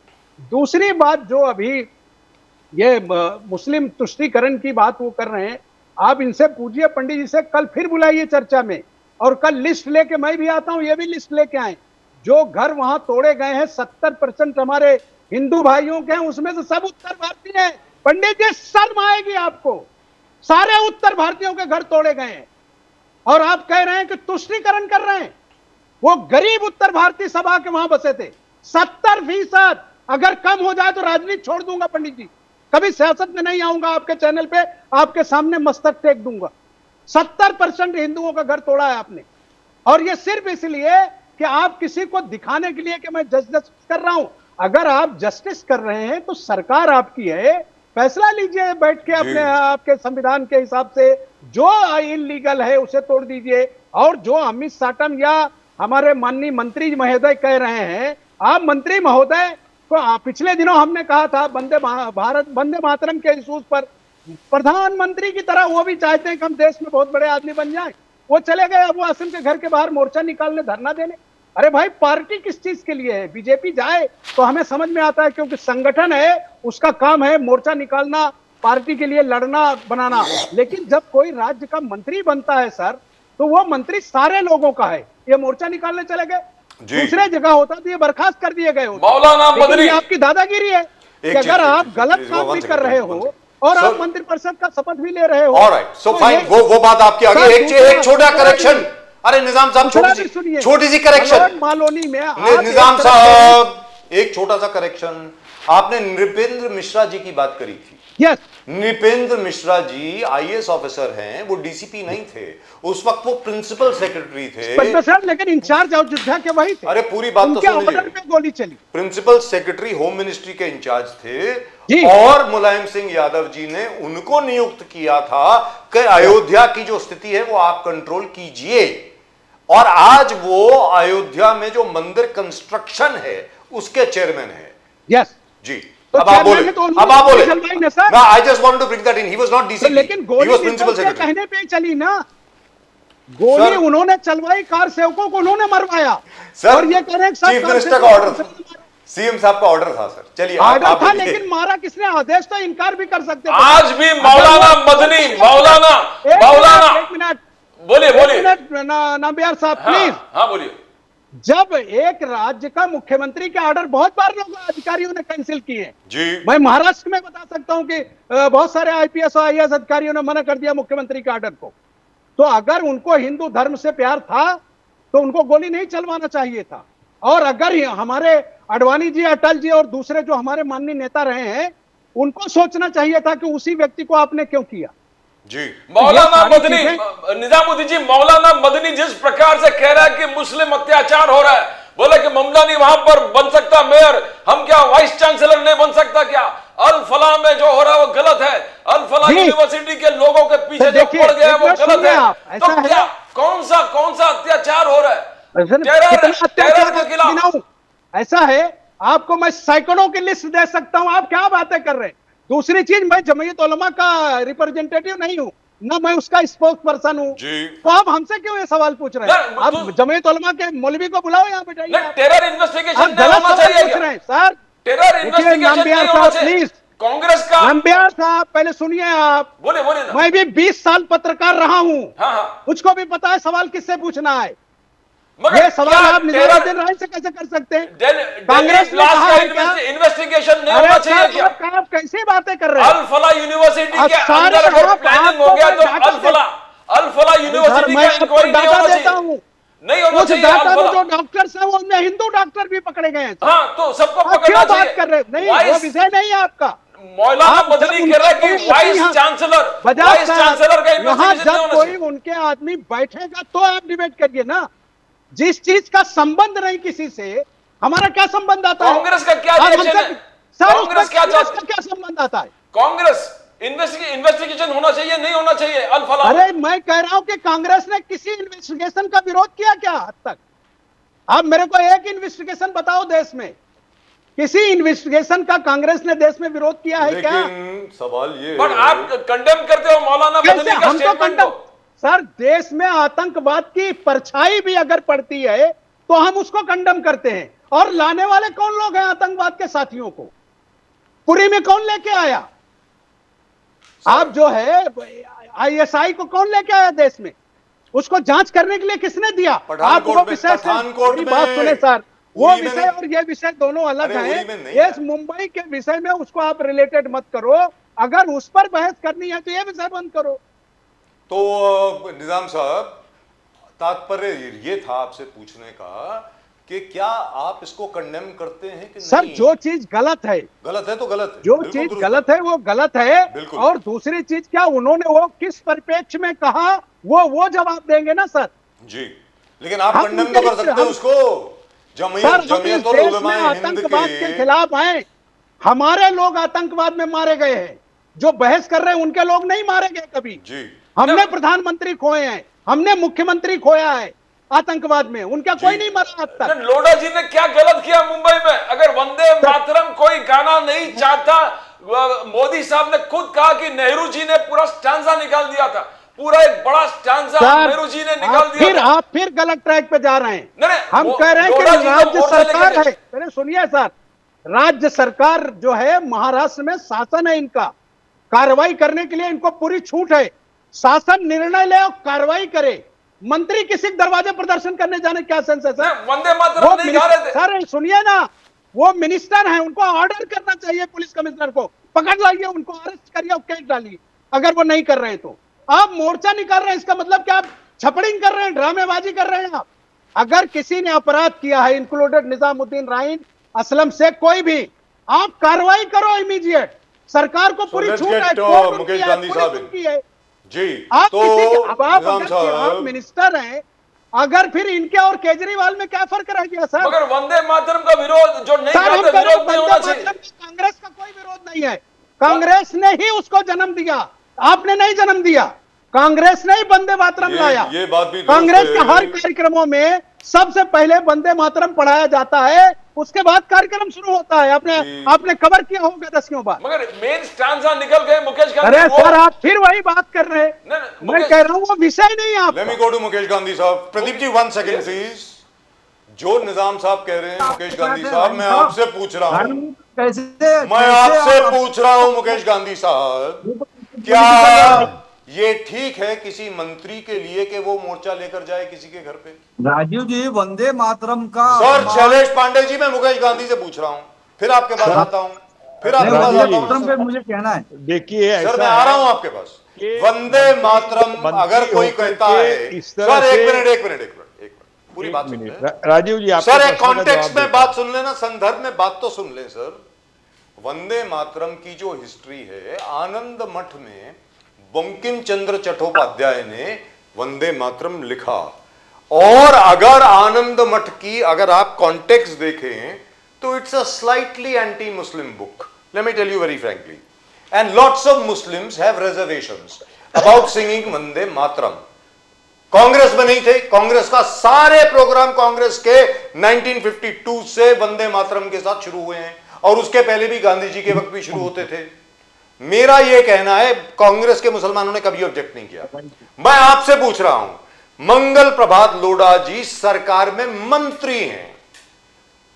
दूसरी बात, जो अभी ये मुस्लिम तुष्टीकरण की बात वो कर रहे हैं, आप इनसे पूछिए, पंडित जी से, कल फिर बुलाइए चर्चा में, और कल लिस्ट लेके मैं भी आता हूं, ये भी लिस्ट लेके आए। जो घर वहां तोड़े गए हैं, 70% हमारे हिंदू भाइयों के हैं, उसमें से सब उत्तर भारतीय हैं। पंडित जी, शर्म आएगी आपको। सारे उत्तर भारतीयों के घर तोड़े गए हैं और आप कह रहे हैं कि तुष्टीकरण कर रहे हैं। वो गरीब उत्तर भारतीय सभा के वहां बसे थे। 70%, अगर कम हो जाए तो राजनीति छोड़ दूंगा पंडित जी, कभी सियासत में नहीं आऊंगा, आपके चैनल पे आपके सामने मस्तक टेक दूंगा। 70% हिंदुओं का घर तोड़ा है आपने, और ये सिर्फ इसलिए कि आप किसी को दिखाने के लिए कि मैं जस्टिस कर रहा हूं। अगर आप जस्टिस कर रहे हैं तो सरकार आपकी है, फैसला लीजिए बैठ के अपने आपके संविधान के हिसाब से, जो इलीगल है उसे तोड़ दीजिए। और जो अमित साटम या हमारे माननीय मंत्री महोदय कह रहे हैं, आप मंत्री महोदय को पिछले दिनों हमने कहा था वंदे मातरम के इशूज पर, प्रधानमंत्री की तरह वो भी चाहते हैं कि हम देश में बहुत बड़े आदमी बन जाएं। वो चले गए अब वो असम के घर के बाहर मोर्चा निकालने, धरना देने। अरे भाई, पार्टी किस चीज के लिए है? बीजेपी जाए तो हमें समझ में आता है, क्योंकि संगठन है, उसका काम है मोर्चा निकालना, पार्टी के लिए लड़ना बनाना। लेकिन जब कोई राज्य का मंत्री बनता है सर, तो वो मंत्री सारे लोगों का है। ये मोर्चा निकालने चले गए, दूसरे जगह होता तो ये बर्खास्त कर दिए गए होते। मौलाना मदनी, आपकी दादागिरी है कि अगर आप गलत काम भी कर रहे हो और आप मंत्रिपरिषद का शपथ भी ले रहे हो। ऑलराइट, सो फाइन, वो बात आपकी आगे। एक छोटा करेक्शन, अरे निजाम साहब, छोटी सी करेक्शन मालोनी में निजाम साहब, एक छोटा सा करेक्शन। आपने नृपेंद्र मिश्रा जी की बात करी थी। Yes, Nripendra Mishra ji IAS officer हैं, वो डीसीपी नहीं थे उस वक्त, वो प्रिंसिपल सेक्रेटरी थे। सर, लेकिन इंचार्ज अयोध्या के वही थे। अरे पूरी बात तो सुन लीजिए। पे गोली चली। प्रिंसिपल सेक्रेटरी होम मिनिस्ट्री के इंचार्ज थे और मुलायम सिंह यादव जी ने उनको नियुक्त किया था कि अयोध्या की जो स्थिति है वो आप कंट्रोल कीजिए। और आज वो अयोध्या में जो मंदिर कंस्ट्रक्शन है उसके चेयरमैन है। यस जी, तो अब आप बोले, अब आप बोले। I just want to bring that in, he was not DCP, लेकिन गोली ही वाज प्रिंसिपल सेक्रेटरी। कहने पे चली ना, गोली उन्होंने चलवाई, कार सेवकों को उन्होंने मरवाया। सर, और ये कह रहे हैं चीफ मिनिस्टर का ऑर्डर था, सीएम साहब का ऑर्डर था सर। चलिए, ऑर्डर था, लेकिन मारा किसने? आदेश तो इनकार भी कर सकते थे। आज भी मौलाना मदनी, मौलाना एक मिनट बोलिए नाम्बियार साहब, प्लीज। हाँ बोलिए। जब एक राज्य का मुख्यमंत्री के ऑर्डर बहुत बार लोग अधिकारियों ने कैंसिल किए जी, मैं महाराष्ट्र में बता सकता हूं कि बहुत सारे आईपीएस और आईएएस अधिकारियों ने मना कर दिया मुख्यमंत्री के ऑर्डर को। तो अगर उनको हिंदू धर्म से प्यार था तो उनको गोली नहीं चलवाना चाहिए था। और अगर हमारे अडवाणी जी, अटल जी और दूसरे जो हमारे माननीय नेता रहे हैं, उनको सोचना चाहिए था कि उसी व्यक्ति को आपने क्यों किया। जी, मौलाना मदनी, निजामुद्दीन जी, मौलाना मदनी जिस प्रकार से कह रहा है कि मुस्लिम अत्याचार हो रहा है, बोले कि ममदानी वहां पर बन सकता मेयर, हम क्या वाइस चांसलर नहीं बन सकता क्या? अल फलाह में जो हो रहा है वो गलत है, अल फलाह यूनिवर्सिटी के लोगों के पीछे जो पड़ गया वो गलत है। तो क्या कौन सा अत्याचार हो रहा है? टेरर के खिलाफ ऐसा है, आपको मैं सैकड़ों की लिस्ट दे सकता हूं, आप क्या बातें कर रहे हैं। दूसरी चीज, मैं जमीयत उलमा का रिप्रेजेंटेटिव नहीं हूं, ना मैं उसका स्पोक्स पर्सन हूं, तो आप हमसे क्यों ये सवाल पूछ रहे हैं? आप जमीयत उलमा के मौलवी को बुलाओ यहाँ पे। टेरर इन्वेस्टिगेशन नहीं होना चाहिए सर, टेरर इन्वेस्टिगेशन नहीं होना चाहिए। कांग्रेस का नंबियार साहब, पहले सुनिए आप। बोले ना। मैं भी 20 साल पत्रकार रहा हूं। हाँ। मुझको भी पता है सवाल किससे पूछना है। ये सवाल आप निजामुद्दीन राय से कैसे कर सकते हैं? कांग्रेस ने कहा है क्या इन्वेस्टिगेशन नहीं होना चाहिए क्या? आप कैसी बातें कर रहे हैं? अल फलाह यूनिवर्सिटी के अंदर अगर प्लानिंग हो गया तो अल फलाह यूनिवर्सिटी का इंक्वायरी नहीं होना चाहिए। नहीं होना चाहिए। जो डॉक्टर्स हैं वो उनमें हिंदू डॉक्टर भी पकड़े गए हैं। हाँ, तो सबको पकड़ना चाहिए। बात कर रहे हैं? नहीं, वो विषय नहीं है आपका। मौलाना मदनी कह रहा है कि वाइस चांसलर का इन्वेस्टिगेशन नहीं होना चाहिए। कोई उनके आदमी बैठेगा तो आप डिबेट करिए ना। जिस चीज का संबंध नहीं किसी से, हमारा क्या संबंध आता है? कांग्रेस का क्या रिएक्शन है? कांग्रेस क्या संबंध आता है? कांग्रेस इन्वेस्टिगेशन होना चाहिए नहीं होना चाहिए अल फलाह? अरे मैं कह रहा हूं कि कांग्रेस ने किसी इन्वेस्टिगेशन का विरोध किया क्या आज तक? आप मेरे को एक इन्वेस्टिगेशन बताओ देश में, किसी इन्वेस्टिगेशन का कांग्रेस ने देश में विरोध किया है क्या? सवाल ये, बट आप कंडेम करते हो मौलाना मदनी का स्टेटमेंट को। सर, देश में आतंकवाद की परछाई भी अगर पड़ती है तो हम उसको कंडम करते हैं। और लाने वाले कौन लोग हैं आतंकवाद के साथियों को? पुरी में कौन लेके आया? आप जो है आईएसआई को कौन लेके आया देश में? उसको जांच करने के लिए किसने दिया? आप वो विषय से बात सुने सर, वो विषय और ये विषय दोनों अलग हैं। ये मुंबई के विषय में उसको आप रिलेटेड मत करो। अगर उस पर बहस करनी है तो ये विषय बंद करो। तो निजाम साहब, तात्पर्य ये था आपसे पूछने का कि क्या आप इसको कंडेम करते हैं कि सर नहीं? जो चीज गलत है, गलत है तो गलत है, जो बिल्कुल चीज दुरुस्त गलत है वो गलत है। बिल्कुल। और दूसरी चीज क्या उन्होंने वो किस परिप्रेक्ष्य में कहा वो जवाब देंगे ना सर। जी, लेकिन आप हम कंडेम उनके तो कर सकते हैं उसको। सर हम इस जमीयत और देश में उलमाए हिंद आतंकवाद के के खिलाफ हैं। हमारे लोग आतंकवाद में मारे गए हैं, जो बहस कर रहे हैं उनके लोग नहीं मारे गए कभी। जी हमने प्रधानमंत्री खोए हैं, हमने मुख्यमंत्री खोया है आतंकवाद में, उनका कोई नहीं मरा अब तक। लोढ़ा जी ने क्या गलत किया मुंबई में? अगर वंदे मातरम कोई गाना नहीं चाहता, मोदी साहब ने खुद कहा कि नेहरू जी ने पूरा स्टांजा निकाल दिया था, पूरा एक बड़ा स्टांजा नेहरू जी ने निकाल दिया था। आप फिर गलत ट्रैक पे जा रहे हैं। नहीं, हम कह रहे हैं कि लोढ़ा जी राज्य मोर्चा सरकार लेके है, मेरे सुनिए सर, राज्य सरकार जो है महाराष्ट्र में शासन है, इनका कार्रवाई करने के लिए इनको पूरी छूट है। शासन निर्णय ले और कार्रवाई करे। मंत्री किसी दरवाजे प्रदर्शन करने जाने क्या सेंस है सर? वंदे मातरम नहीं गा रहे थे सर सुनिए ना, वो मिनिस्टर है, उनको ऑर्डर करना चाहिए पुलिस कमिश्नर को, पकड़ लाइए उनको, अरेस्ट करिए और केस डालिए अगर वो नहीं कर रहे हैं तो। आप मोर्चा निकाल रहे हैं, इसका मतलब क्या आप छपड़िंग कर रहे हैं, ड्रामेबाजी कर रहे हैं आप। अगर किसी ने अपराध किया है, इंक्लूडेड निजामुद्दीन राइन, असलम शेख, कोई भी, आप कार्रवाई करो इमीडिएट। सरकार को पूरी छूट है, कोर्ट मुकेश उनकी है, गांधी पुलिस साहब उनकी है। जी। आप तो किसी अब आप निजाम अगर आप साहब, मिनिस्टर हैं, अगर फिर इनके और केजरीवाल में क्या फर्क रह गया सर? मगर वंदे मातरम का विरोध जो नहीं सर हम करते, कह रहे हैं, विरोध नहीं वंदे होना चाहिए। मातरम का कांग्रेस का कोई विरोध नहीं है। कांग्रेस ने ही उसको जन्म दिया, आपने नहीं जन्म दिया। कांग्रेस ने ही वंदे मातरम लाया। ये बात भी कांग्रेस दुरुस्त के है। हर कार्यक्रमों में सबसे पहले वंदे मातरम पढ़ाया जाता है, उसके बाद कार्यक्रम शुरू होता है। आपने कवर किया होगा दसियों बार। मगर मेन स्टांजा निकल गए मुकेश गांधी। अरे सर आप फिर वही बात कर रहे हैं। मैं कह रहा हूं वो विषय नहीं है आप। Let me go to Mukesh Gandhi साहब। Pradeep ji 1 second please. जो निजाम साहब कह रहे हैं मुकेश गांधी साहब, मैं आपसे पूछ रहा हूं, मैं आपसे पूछ रहा हूं मुकेश गांधी साहब, क्या ये ठीक है किसी मंत्री के लिए कि वो मोर्चा लेकर जाए किसी के घर पे? राजीव जी, वंदे मातरम का सर शैलेश पांडे जी, मैं मुकेश गांधी से पूछ रहा हूं, फिर आपके पास आता हूं, फिर आपके पास आता मातरम पे हूं। मुझे कहना है, देखिए सर मैं आ रहा हूं आपके पास। वंदे मातरम अगर कोई कहता है, सर एक मिनट पूरी बात सुन लें राजीव जी। सर एक कॉन्टेक्स्ट में बात सुन लेना, संदर्भ में बात तो सुन लें सर। वंदे मातरम की जो हिस्ट्री है, आनंद मठ में बंकिम चंद्र चट्टोपाध्याय ने वंदे मातरम लिखा। और अगर आनंद मठ की अगर आप कॉन्टेक्स्ट देखें तो it's a slightly anti Muslim book, let me tell you very frankly, and lots of Muslims have reservations about singing Vande Mataram. Congress में नहीं थे, कांग्रेस का सारे प्रोग्राम कांग्रेस के 1952 से वंदे मातरम के साथ शुरू हुए हैं, और उसके पहले भी गांधी जी के वक्त भी शुरू होते थे। मेरा यह कहना है, कांग्रेस के मुसलमानों ने कभी ऑब्जेक्ट नहीं किया। मैं आपसे पूछ रहा हूं, मंगल प्रभात लोढ़ा जी सरकार में मंत्री हैं,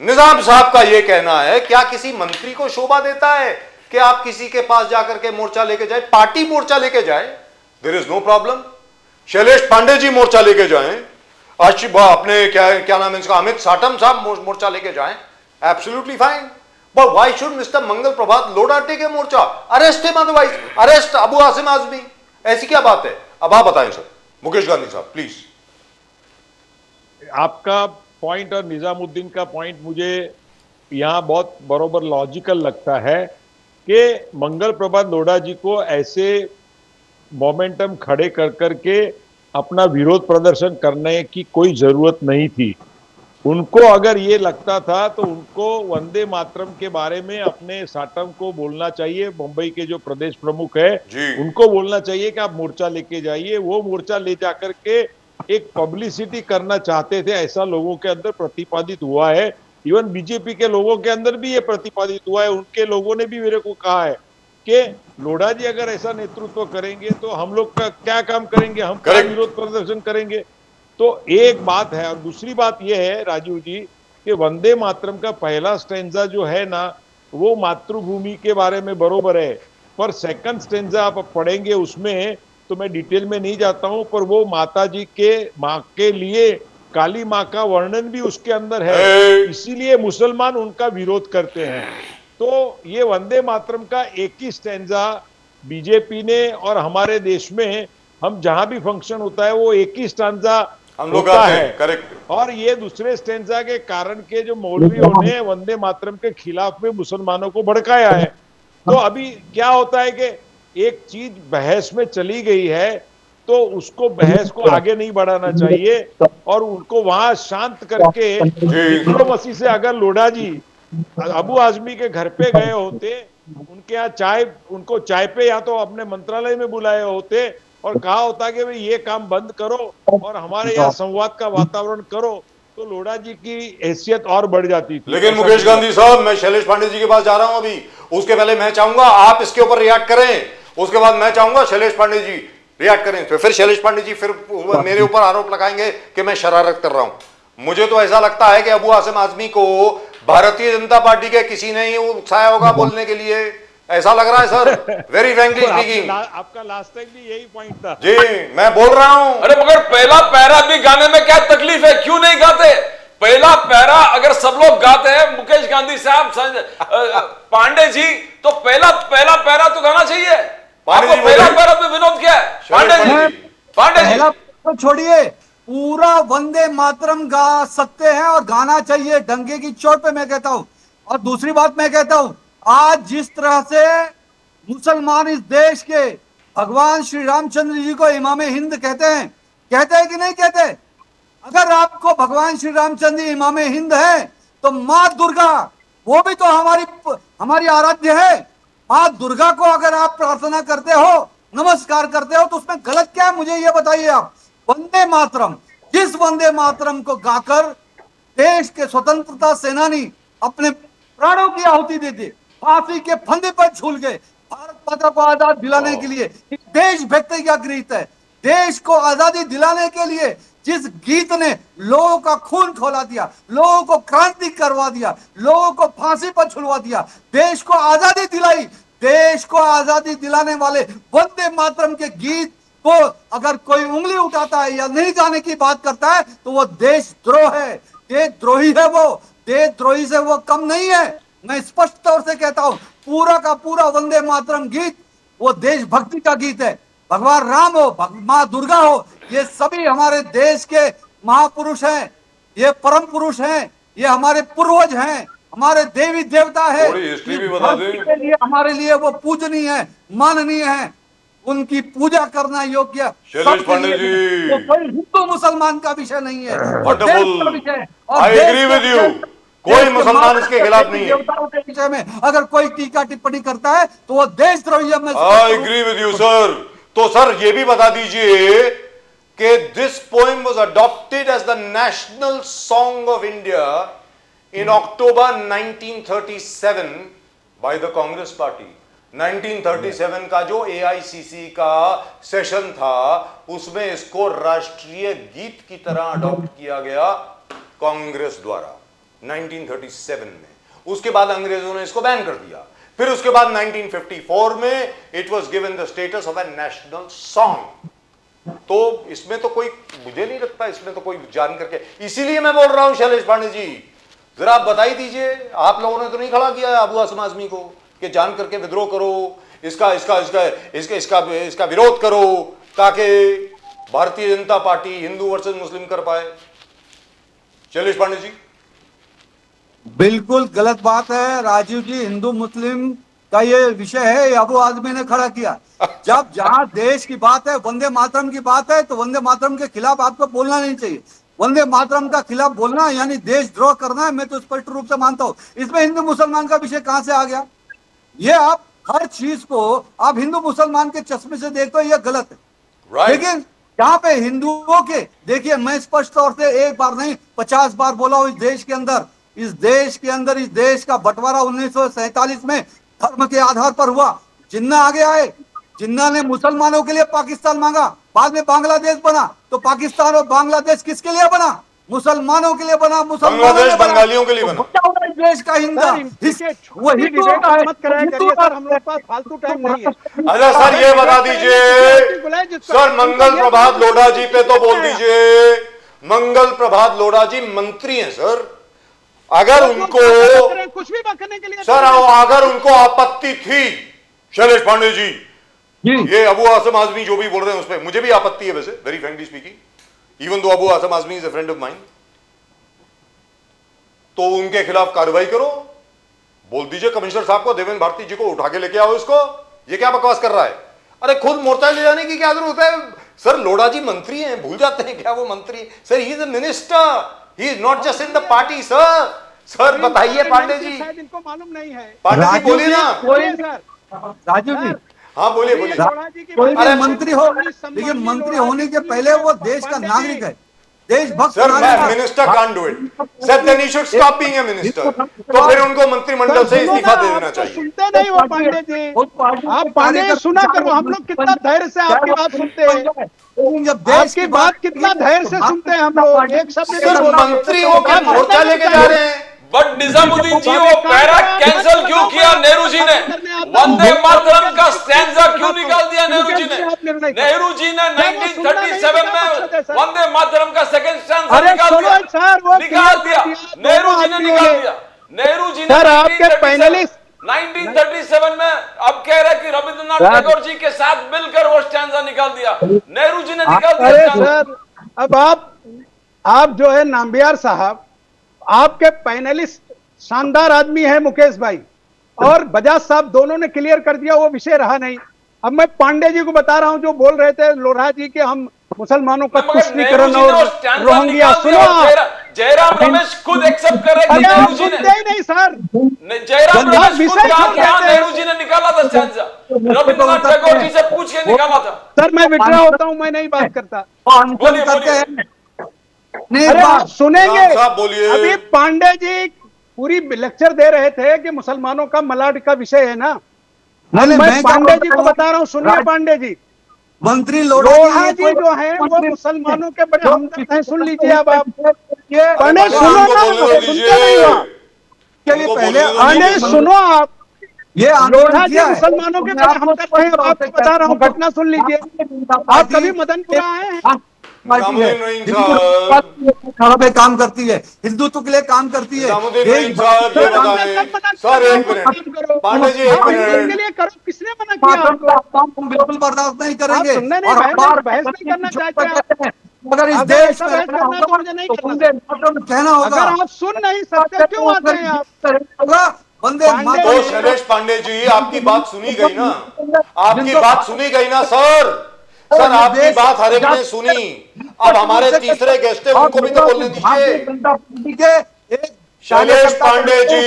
निजाम साहब का यह कहना है, क्या किसी मंत्री को शोभा देता है कि आप किसी के पास जाकर के मोर्चा लेके जाए, पार्टी मोर्चा लेके जाए, there is no problem. Shailesh Pandey ji मोर्चा लेके जाएं, अपने क्या नाम है इसका, अमित साटम साहब मोर्चा लेके जाएं, absolutely fine. But why should mister Mangal Prabhat Lodha take a मोर्चा? Arrest him, otherwise arrest Abu Asim Azmi. ऐसी क्या बात है? अब आप बताएं सर, मुकेश गांधी साहब प्लीज। आपका पॉइंट और निजामुद्दीन का पॉइंट मुझे यहां बहुत बरोबर लॉजिकल लगता है कि मंगल प्रभात लोढ़ा जी को ऐसे मोमेंटम खड़े कर करके अपना विरोध प्रदर्शन करने की कोई जरूरत नहीं थी। उनको अगर ये लगता था तो उनको वंदे मातरम के बारे में अपने साटम को बोलना चाहिए, मुंबई के जो प्रदेश प्रमुख है उनको बोलना चाहिए कि आप मोर्चा लेके जाइए। वो मोर्चा ले जाकर के एक पब्लिसिटी करना चाहते थे, ऐसा लोगों के अंदर प्रतिपादित हुआ है। इवन बीजेपी के लोगों के अंदर भी ये प्रतिपादित हुआ है। उनके लोगों ने भी मेरे को कहा है कि लोढ़ा जी अगर ऐसा नेतृत्व करेंगे तो हम लोग का क्या काम करेंगे, हम क्या विरोध प्रदर्शन करेंगे। तो एक बात है। और दूसरी बात यह है राजीव जी कि वंदे मातरम का पहला स्टेंजा जो है ना, वो मातृभूमि के बारे में बरोबर है, पर सेकंड स्टेंजा आप पढ़ेंगे उसमें, तो मैं डिटेल में नहीं जाता हूं, पर वो माता जी के माँ के लिए काली माँ का वर्णन भी उसके अंदर है, इसीलिए मुसलमान उनका विरोध करते हैं। तो ये वंदे मातरम का एक ही स्टेंजा बीजेपी ने और हमारे देश में हम जहां भी फंक्शन होता है वो एक ही स्टांजा हम लोग होता गाते है। हैं, करेक्ट। और ये दूसरे स्टेंजा के कारण के जो मौलवियों ने वंदे मातरम के खिलाफ में मुसलमानों को भड़काया है। तो अभी क्या होता है कि एक चीज बहस में चली गई है तो उसको बहस को आगे नहीं बढ़ाना चाहिए और उनको वहां शांत करके डिप्लोमेसी से अगर लोढ़ा जी अबू आजमी के घर पे गए होते, उनके यहाँ चाय, उनको चाय पे या तो अपने मंत्रालय में बुलाए होते और कहा होता कि भाई ये काम बंद करो और हमारे यहाँ संवाद का वातावरण करो, तो लोढ़ा जी की हैसियत और बढ़ जाती थी। लेकिन मुकेश गांधी साहब, मैं शैलेश पांडे जी के पास जा रहा हूं अभी, उसके पहले मैं चाहूंगा आप इसके ऊपर रिएक्ट करें, उसके बाद मैं चाहूंगा शैलेश पांडे जी रिएक्ट करें, तो फिर शैलेश पांडे जी फिर मेरे ऊपर आरोप लगाएंगे कि मैं शरारत कर रहा हूं। मुझे तो ऐसा लगता है कि अबू आसिम आजमी को भारतीय जनता पार्टी के किसी ने ही उकसाया होगा बोलने के लिए, ऐसा लग रहा है सर, वेरी फ्रैंकली स्पीकिंग। आपका लास्ट टाइम भी यही पॉइंट था जी, मैं बोल रहा हूं। अरे मगर पहला पैरा भी गाने में क्या तकलीफ है, क्यों नहीं गाते? पहला पैरा अगर सब लोग गाते हैं, मुकेश गांधी साहब, पांडे जी, तो पहला पैरा तो गाना चाहिए। आपको पहला पैरा पे विनोद क्या है? पांडे जी, पहला तो छोड़िए, पूरा वंदे मातरम गा सकते हैं और गाना चाहिए डंके की चोट पे, मैं कहता हूं। और दूसरी बात मैं कहता हूं, आज जिस तरह से मुसलमान इस देश के भगवान श्री रामचंद्र जी को इमाम हिंद कहते हैं कि नहीं कहते? अगर आपको भगवान श्री रामचंद्र जी इमाम हिंद है तो मां दुर्गा, वो भी तो हमारी आराध्य है। मां दुर्गा को अगर आप प्रार्थना करते हो, नमस्कार करते हो, तो उसमें गलत क्या है, मुझे ये बताइए आप। वंदे मातरम, जिस वंदे मातरम को गाकर देश के स्वतंत्रता सेनानी अपने प्राणों की आहुति दे दी, फांसी के फंदे पर झूल गए भारत माता को आजाद दिलाने के लिए, देशभक्ति का गीत है। देश को आजादी दिलाने के लिए जिस गीत ने लोगों का खून खौला दिया, लोगों को क्रांति करवा दिया, लोगों को फांसी पर झुलवा दिया, देश को आजादी दिलाई, देश को आजादी दिलाने वाले वंदे मातरम के गीत को अगर कोई उंगली उठाता है या नहीं गाने की बात करता है तो वो देशद्रोह है, देशद्रोही है। वो देशद्रोही से वो कम नहीं है। मैं स्पष्ट तौर से कहता हूं, पूरा का पूरा वंदे मातरम गीत वो देशभक्ति का गीत है। भगवान राम हो, मां दुर्गा हो, ये सभी हमारे देश के महापुरुष हैं, ये परम पुरुष हैं, ये हमारे पूर्वज हैं, हमारे देवी देवता है। थोड़ी हिस्ट्री भी बता दें। हमारे लिए वो पूजनीय है, माननीय है, उनकी पूजा करना योग्य। शैलेश पांडे जी, वो कोई हिंदू मुसलमान का विषय नहीं है, wonderful, I agree with you, कोई मुसलमान इसके खिलाफ नहीं है। देवताओं के विषय में अगर कोई टीका टिप्पणी करता है तो वो देशद्रोही है। I agree with you sir. तो सर ये भी बता दीजिए कि this poem was adopted as the national song of India in October 1937 by the Congress party. 1937 का जो एआईसीसी का सेशन था उसमें इसको राष्ट्रीय गीत की तरह अडॉप्ट किया गया कांग्रेस द्वारा 1937 में। उसके बाद अंग्रेजों ने इसको बैन कर दिया। फिर उसके बाद 1954 में it was given the status of A national song. तो इसमें तो कोई, मुझे नहीं लगता इसमें तो कोई जान करके, इसीलिए मैं बोल रहा हूं शैलेश पांडे जी, जरा आप बताई दीजिए, आप लोगों ने तो नहीं खड़ा किया अबू आसिम आजमी को कि जान करके विद्रोह करो, इसका विरोध करो ताकि भारतीय जनता पार्टी हिंदू वर्सेस मुस्लिम कर पाए। शैलेश पांडे जी, बिल्कुल गलत बात है राजीव जी। हिंदू मुस्लिम का ये विषय है, अबू आजमी ने खड़ा किया। जब जहां देश की बात है, वंदे मातरम की बात है, तो वंदे मातरम के खिलाफ आपको बोलना नहीं चाहिए। वंदे मातरम का खिलाफ बोलना यानी देशद्रोह करना है, मैं तो स्पष्ट रूप से मानता हूं। इसमें हिंदू मुसलमान का विषय कहां से आ गया? ये आप हर चीज को आप हिंदू मुसलमान के चश्मे से देखते हो, ये गलत है। लेकिन यहाँ पे हिंदुओं के, देखिए मैं स्पष्ट तौर से एक बार नहीं 50 बार बोला हूं, इस देश के अंदर इस देश का बंटवारा 1947 में धर्म के आधार पर हुआ। जिन्ना आगे आए, जिन्ना ने मुसलमानों के लिए पाकिस्तान मांगा, बाद में बांग्लादेश बना। तो पाकिस्तान और बांग्लादेश किसके लिए बना? मुसलमानों के लिए बना, बांग्लादेश बंगालियों के लिए बना। देश का हिंदा मत कराया करिए सर, हम लोग पास फालतू टाइम नहीं है। अच्छा सर ये बता दीजिए सर, मंगल प्रभात लोढ़ा जी पे तो बोल दीजिए, मंगल प्रभात लोढ़ा जी मंत्री हैं सर, अगर उनको कुछ भी करने के लिए सर अगर उनको आपत्ति थी शैलेश पांडे जी, ये अबू आसम आजमी जो भी बोल रहे हैं उस पर मुझे भी आपत्ति है वैसे, very frankly speaking, even though Abu Asim Azmi is a friend of mine. तो उनके खिलाफ कार्रवाई करो, बोल दीजिए कमिश्नर साहब को, देवेंद्र भारती जी को उठा के लेके आओ इसको, ये क्या बकवास कर रहा है। अरे खुद मोर्चा ले जाने की क्या जरूरत है सर, लोढ़ा जी मंत्री हैं, भूल जाते हैं क्या वो मंत्री, sir he is a minister, he is not just in the party sir. Sir बताइए पांडे जी, शायद इनको मालूम नहीं है। पांडे जी बोलिए ना। राजू जी, हाँ बोलिए बोलिए। कोई भी मंत्री हो, देखिए मंत्री होने के पहले वो देश का नागरिक है, देशभक्त सर नागरिक है। Minister can't do it sir, then he should stop being a minister. तो फिर उनको मंत्रिमंडल से इस्तीफा दे देना चाहिए। सुनते नहीं हो पांडे जी, आप पांडे जी सुना करो, हम लोग कितना धैर्य से आपकी बात सुनते हैं, जब देश आपकी बात कितना धैर्य से सुनते हैं हम लोग, एक शब्द नहीं सर बोल रहे। मंत्री हो क्या मोर्चा लेके जा रहे हैं। बट निजामुद्दीन जी वो पैरा कैंसिल क्यों किया नेहरू जी ने, वंदे मातरम का स्टैंजा क्यों निकाल दिया नेहरू जी ने। नेहरू जी ने 1937 में वंदे मातरम का सेकंड स्टैंजा अरे निकाल सुनो दिया, सर, वो निकाल दिया, नेहरू जी ने निकाल दिया। नेहरू जी ने सर, आपके पैनलिस्ट 1937 में अब कह रहे कि रविंद्रनाथ टैगोर जी के साथ मिलकर वो स्टैंजा निकाल दिया, नेहरू जी ने निकाल अरे दिया। सर, अब आप जो है नाम्बियार साहब, आपके पैनलिस्ट शानदार आदमी है मुकेश भाई और बजाज साहब, दोनों ने क्लियर कर दिया, वो विषय रहा नहीं। अब मैं पांडे जी को बता रहा हूं जो बोल रहे थे लोढ़ा जी के हम मुसलमानों का तुष्टीकरण और रोहिंग्या, सुनो जयराम रमेश खुद एक्सेप्ट कर रहे थे, अरे आप नेहरू जी सुनते ने, ही नहीं सर, जयराम रमेश खुद विषय कहा छोड़ कि हाँ देते हैं। नेहरू जी ने निकाला था स्टैंजा, रविंद्रनाथ टैगोर जी से पूछ के निकाला था। सर मैं विड्रॉ होता हूं, मैं नहीं बात करता। बोलिए, करते हैं। नहीं, अरे आप सुनेंगे, राम साहब बोलिए। अभी पांडे जी पूरी लेक्चर दे रहे थे कि मुसलमानों का मलाड का विषय है ना। नहीं, मैं मैं पांडे क्या जी को बता रहा हूँ, सुनिए पांडे जी, मंत्री लोढ़ा जी जो है वो मुसलमानों के बड़े हमदर्द हैं, सुन लीजिए अब आप पांडे सुनो उनको ना, बोलने सुनते दीजिए। नहीं हो उनको पहले बोलने पांडे दीजिए। सुनो आप, ये लोढ़ा जी मुसलमानों के बड़े हमदर्द हैं, आपको बता रहा हूँ, घटना सुन लीजिए। आप कभी मदनपुरा आए हैं? निजामुद्दीन रहीम साहब, पे काम करती है, हिंदुत्व के लिए काम करती है। निजामुद्दीन रहीम साहब ये बताएं सर, एक मिनट पांडे जी, एक मिनट। के लिए करो, किसने मना किया आपको? हम बिल्कुल बर्दाश्त नहीं आप करेंगे। सुनने नहीं, और बहस नहीं करना चाहते आप। अगर इस अगर देश ऐसा में बहस करना है तो मुझे नहीं करना। कहना होगा, अगर आप सुन नहीं सकते क्यों आते हैं आप? होगा वंदे पांडे तो मातरम। शैलेश पांडे जी आपकी बात सुनी गई ना, आपकी बात सुनी गई ना सर, सर आपकी बात हर एक ने सुनी। अब हमारे तीसरे गेस्ट है, उनको भी तो बोलने दीजिए। शैलेश पांडे जी,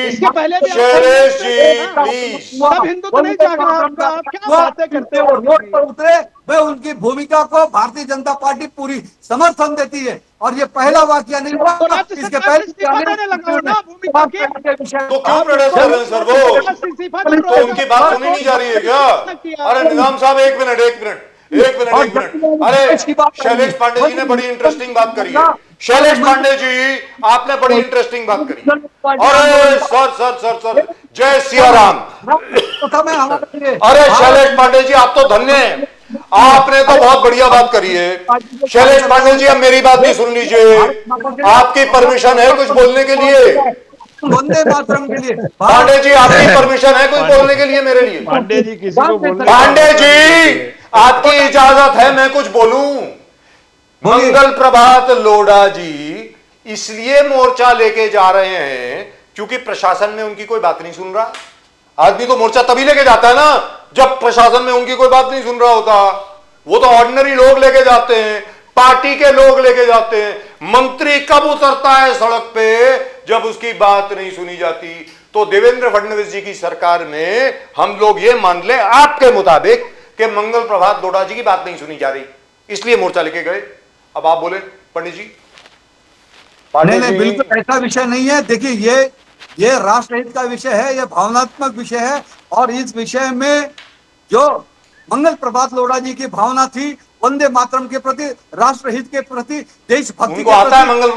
इसके पहले भी आप शैलेश जी हाँ, प्लीज। सब हिंदू तो नहीं जाग रहा आपका, आप क्या बातें करते हो? रोड पर उतरे, वे उनकी भूमिका को भारतीय जनता पार्टी पूरी समर्थन देती है। और ये पहला वाकया नहीं हुआ, तो राज्य इसके सरकार पहले इस्तीफा देने लगा हो ना भूमिका की। तो क्यों प्रोटेस्ट कर रहे हैं सर वो? इस्तीफा तो उनकी बात सुनी नहीं जा रही है क्या? अरे निजाम साहब एक मिनट एक मिनट एक मिनट एक मिनट, अरे शैलेश पांडे जी ने बड़ी इंटरेस्टिंग बात करी है। शैलेश पांडे जी आपने बड़ी इंटरेस्टिंग बात करी। अरे सर सर सर सर जय सिया राम। अरे शैलेश पांडे जी आप तो धन्य हैं, आपने तो बहुत बढ़िया बात करी है। शैलेश पांडे जी अब मेरी बात भी सुन लीजिए, आपकी परमिशन है कुछ बोलने के लिए? वंदे मातरम के लिए पांडे जी आपकी परमिशन है कुछ बोलने के लिए मेरे लिए? पांडे जी किसी को बोलने पांडे जी आपकी इजाजत है मैं कुछ बोलूं? मंगल प्रभात लोढ़ा जी इसलिए मोर्चा लेके जा रहे हैं क्योंकि प्रशासन में उनकी कोई बात नहीं सुन रहा। आदमी तो मोर्चा तभी लेके जाता है ना जब प्रशासन में उनकी कोई बात नहीं सुन रहा होता। वो तो ऑर्डिनरी लोग लेके जाते हैं, पार्टी के लोग लेके जाते हैं। मंत्री कब उतरता है सड़क पे? जब उसकी बात नहीं सुनी जाती। तो देवेंद्र फडणवीस जी की सरकार में हम लोग ये मान ले आपके मुताबिक कि मंगल प्रभात लोढ़ा जी की बात नहीं सुनी जा रही, इसलिए मोर्चा लेके गए। अब आप बोले पंडित जी। नहीं नहीं बिल्कुल ऐसा विषय नहीं है। देखिए ये राष्ट्रहित का विषय है, ये भावनात्मक विषय है। और इस विषय में जो मंगल प्रभात लोढ़ा जी की भावना थी वंदे मातरम के प्रति, राष्ट्रहित के प्रति, देशभक्ति उनको आता है मंगल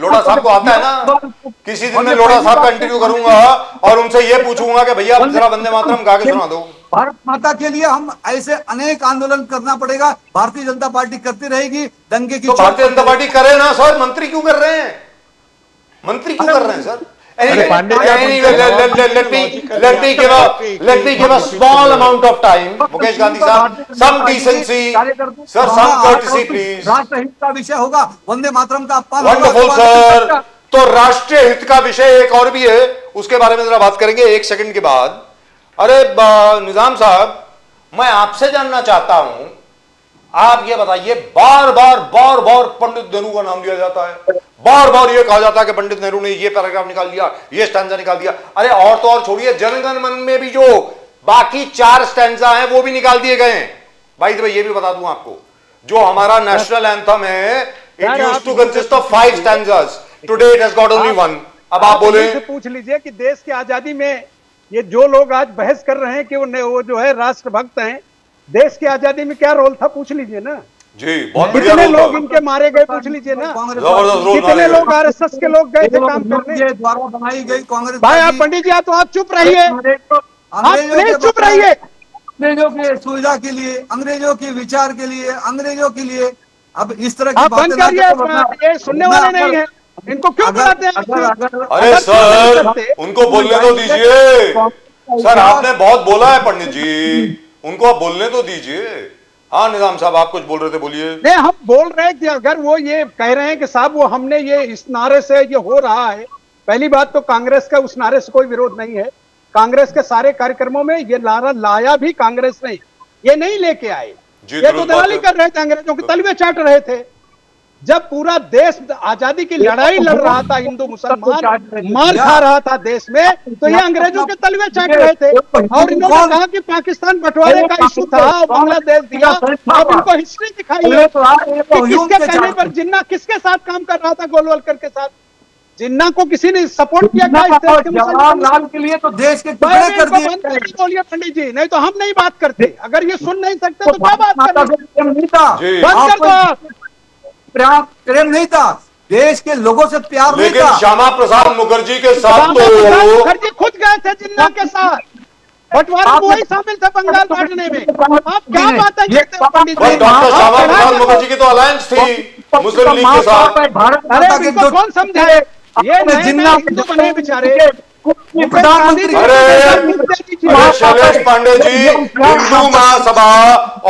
लोढ़ा साहब को आता है ना? किसी दिन मैं लोढ़ा साहब का इंटरव्यू करूंगा और उनसे ये पूछूंगा कि भैया जरा वंदे मातरम गा के सुना दो। भारत माता के लिए हम ऐसे अनेक आंदोलन करना पड़ेगा, भारतीय जनता पार्टी करती रहेगी। दंगे की तो भारतीय जनता पार्टी करे ना सर, मंत्री क्यों कर रहे हैं? मंत्री क्यों कर रहे हैं sir? Anyway, Pandey ji, anyway, let me give a small amount of time. Mukesh Gandhi साहब, some decency, sir, some courtesy, please. राष्ट्रहित का विषय होगा, वंदे मातरम का अपमान वंडरफुल होगा, सर। तो राष्ट्रीय हित का विषय एक और भी है, उसके बारे में जरा बात करेंगे 1 सेकंड के बाद। अरे निजाम साहब, मैं आपसे जानना चाहता हूं, आप ये बताइए, बार बार पंडित नेहरू का नाम लिया जाता है, बार बार ये कहा जाता है कि पंडित नेहरू ने ये पैराग्राफ निकाल दिया, ये स्टैंजा निकाल दिया। अरे और तो और छोड़िए, जनगण मन में भी जो बाकी 4 स्टैंजा हैं वो भी निकाल दिए गए हैं। भाई तो ये भी बता दूं आपको, जो हमारा नेशनल एंथम है, it used to consist of 5 stanzas, today it has got only 1। अब आप बोले, पूछ लीजिए कि देश की आजादी में ये जो लोग आज बहस कर रहे हैं कि वो जो है राष्ट्रभक्त हैं, देश की आजादी में क्या रोल था, पूछ लीजिए ना जी। बहुत बढ़िया कितने रोल लोग था, इनके मारे गए, पूछ लीजिए ना जबरदस्त रोल कितने था। लोग आरएसएस के लोग गए थे काम करने। के द्वारा बनाई गई कांग्रेस भाई आप पार्टी पंडित जी, आप तो आप चुप रहिए, आप प्लीज चुप रहिए। अंग्रेजों की सुविधा के लिए, अंग्रेजों के विचार के लिए, अंग्रेजों के लिए अब इस तरह की आप बंद बातें ना करिए, करो, ये सुनने वाले नहीं है, इनको क्यों बुलाते हैं आप? अरे सर, उनको बोलने तो दीजिए सर, आपने बहुत बोला है पंडित जी, उनको आप बोलने तो दीजिए। हाँ निजाम साहब, आप कुछ बोल रहे थे, बोलिए। नहीं, हम बोल रहे हैं कि अगर वो ये कह रहे हैं कि साहब वो हमने ये इस नारे से ये हो रहा है, पहली बात तो कांग्रेस का उस नारे से कोई विरोध नहीं है। कांग्रेस के सारे कार्यक्रमों में ये नारा लाया भी कांग्रेस ने, ये नहीं लेके आए। ये तो दलाली कर रहे थे, अंग्रेजों के तलवे चाट रहे थे। जब पूरा देश आजादी की लड़ाई लड़ रहा था, हिंदू मुसलमान मार खा रहा था देश में, तो ये अंग्रेजों के तलवे चाट रहे थे। और इन्होंने कहा कि पाकिस्तान बंटवारे का इशू था, बांग्लादेश दिया। अब इनको हिस्ट्री दिखाई है कि किसके कहने पर जिन्ना किसके साथ काम कर रहा था, गोलवलकर के साथ। जिन्ना को किसी ने सपोर्ट किया क्या? जवाहरलाल के लिए तो देश के टुकड़े कर दिए। बोलिए पंडित जी, नहीं तो हम नहीं बात करते। अगर ये सुन नहीं सकते तो क्या बात करें? नहीं था, बंद कर दो आप। प्रेम नहीं था, देश के लोगों से प्यार नहीं लेकिन था। श्यामा प्रसाद मुखर्जी के साथ श्यामा प्रसाद तो मुखर्जी खुद गए थे जिन्ना के साथ, बंटवारा में वही शामिल थे बंगाल बांटने में। आप क्या बातें करते हो पंडित जी? डॉक्टर श्यामा प्रसाद मुखर्जी की तो अलायंस थी मुस्लिम लीग के साथ। भारत अरे माता के इनको कौन समझाए? ये नए जिन्ना हिंदू बने बेचारे। प्रधानमंत्री अरे शैलेश पांडे जी, हिंदू महासभा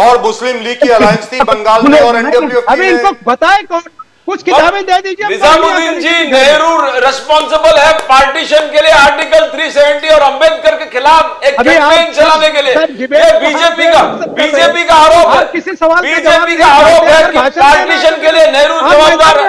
और मुस्लिम लीग की अलायंस थी बंगाल में, और एनडब्ल्यूएफ अभी इनको बताए कौन? कुछ किताबें दे दीजिए। निजामुद्दीन जी, नेहरू रिस्पॉन्सिबल है पार्टीशन के लिए, आर्टिकल 370 और अंबेडकर के खिलाफ एक कैंपेन चलाने के लिए। ये बीजेपी का आरोप है, किसी सवाल बीजेपी का आरोप है कि पार्टीशन के लिए नेहरू जवाबदार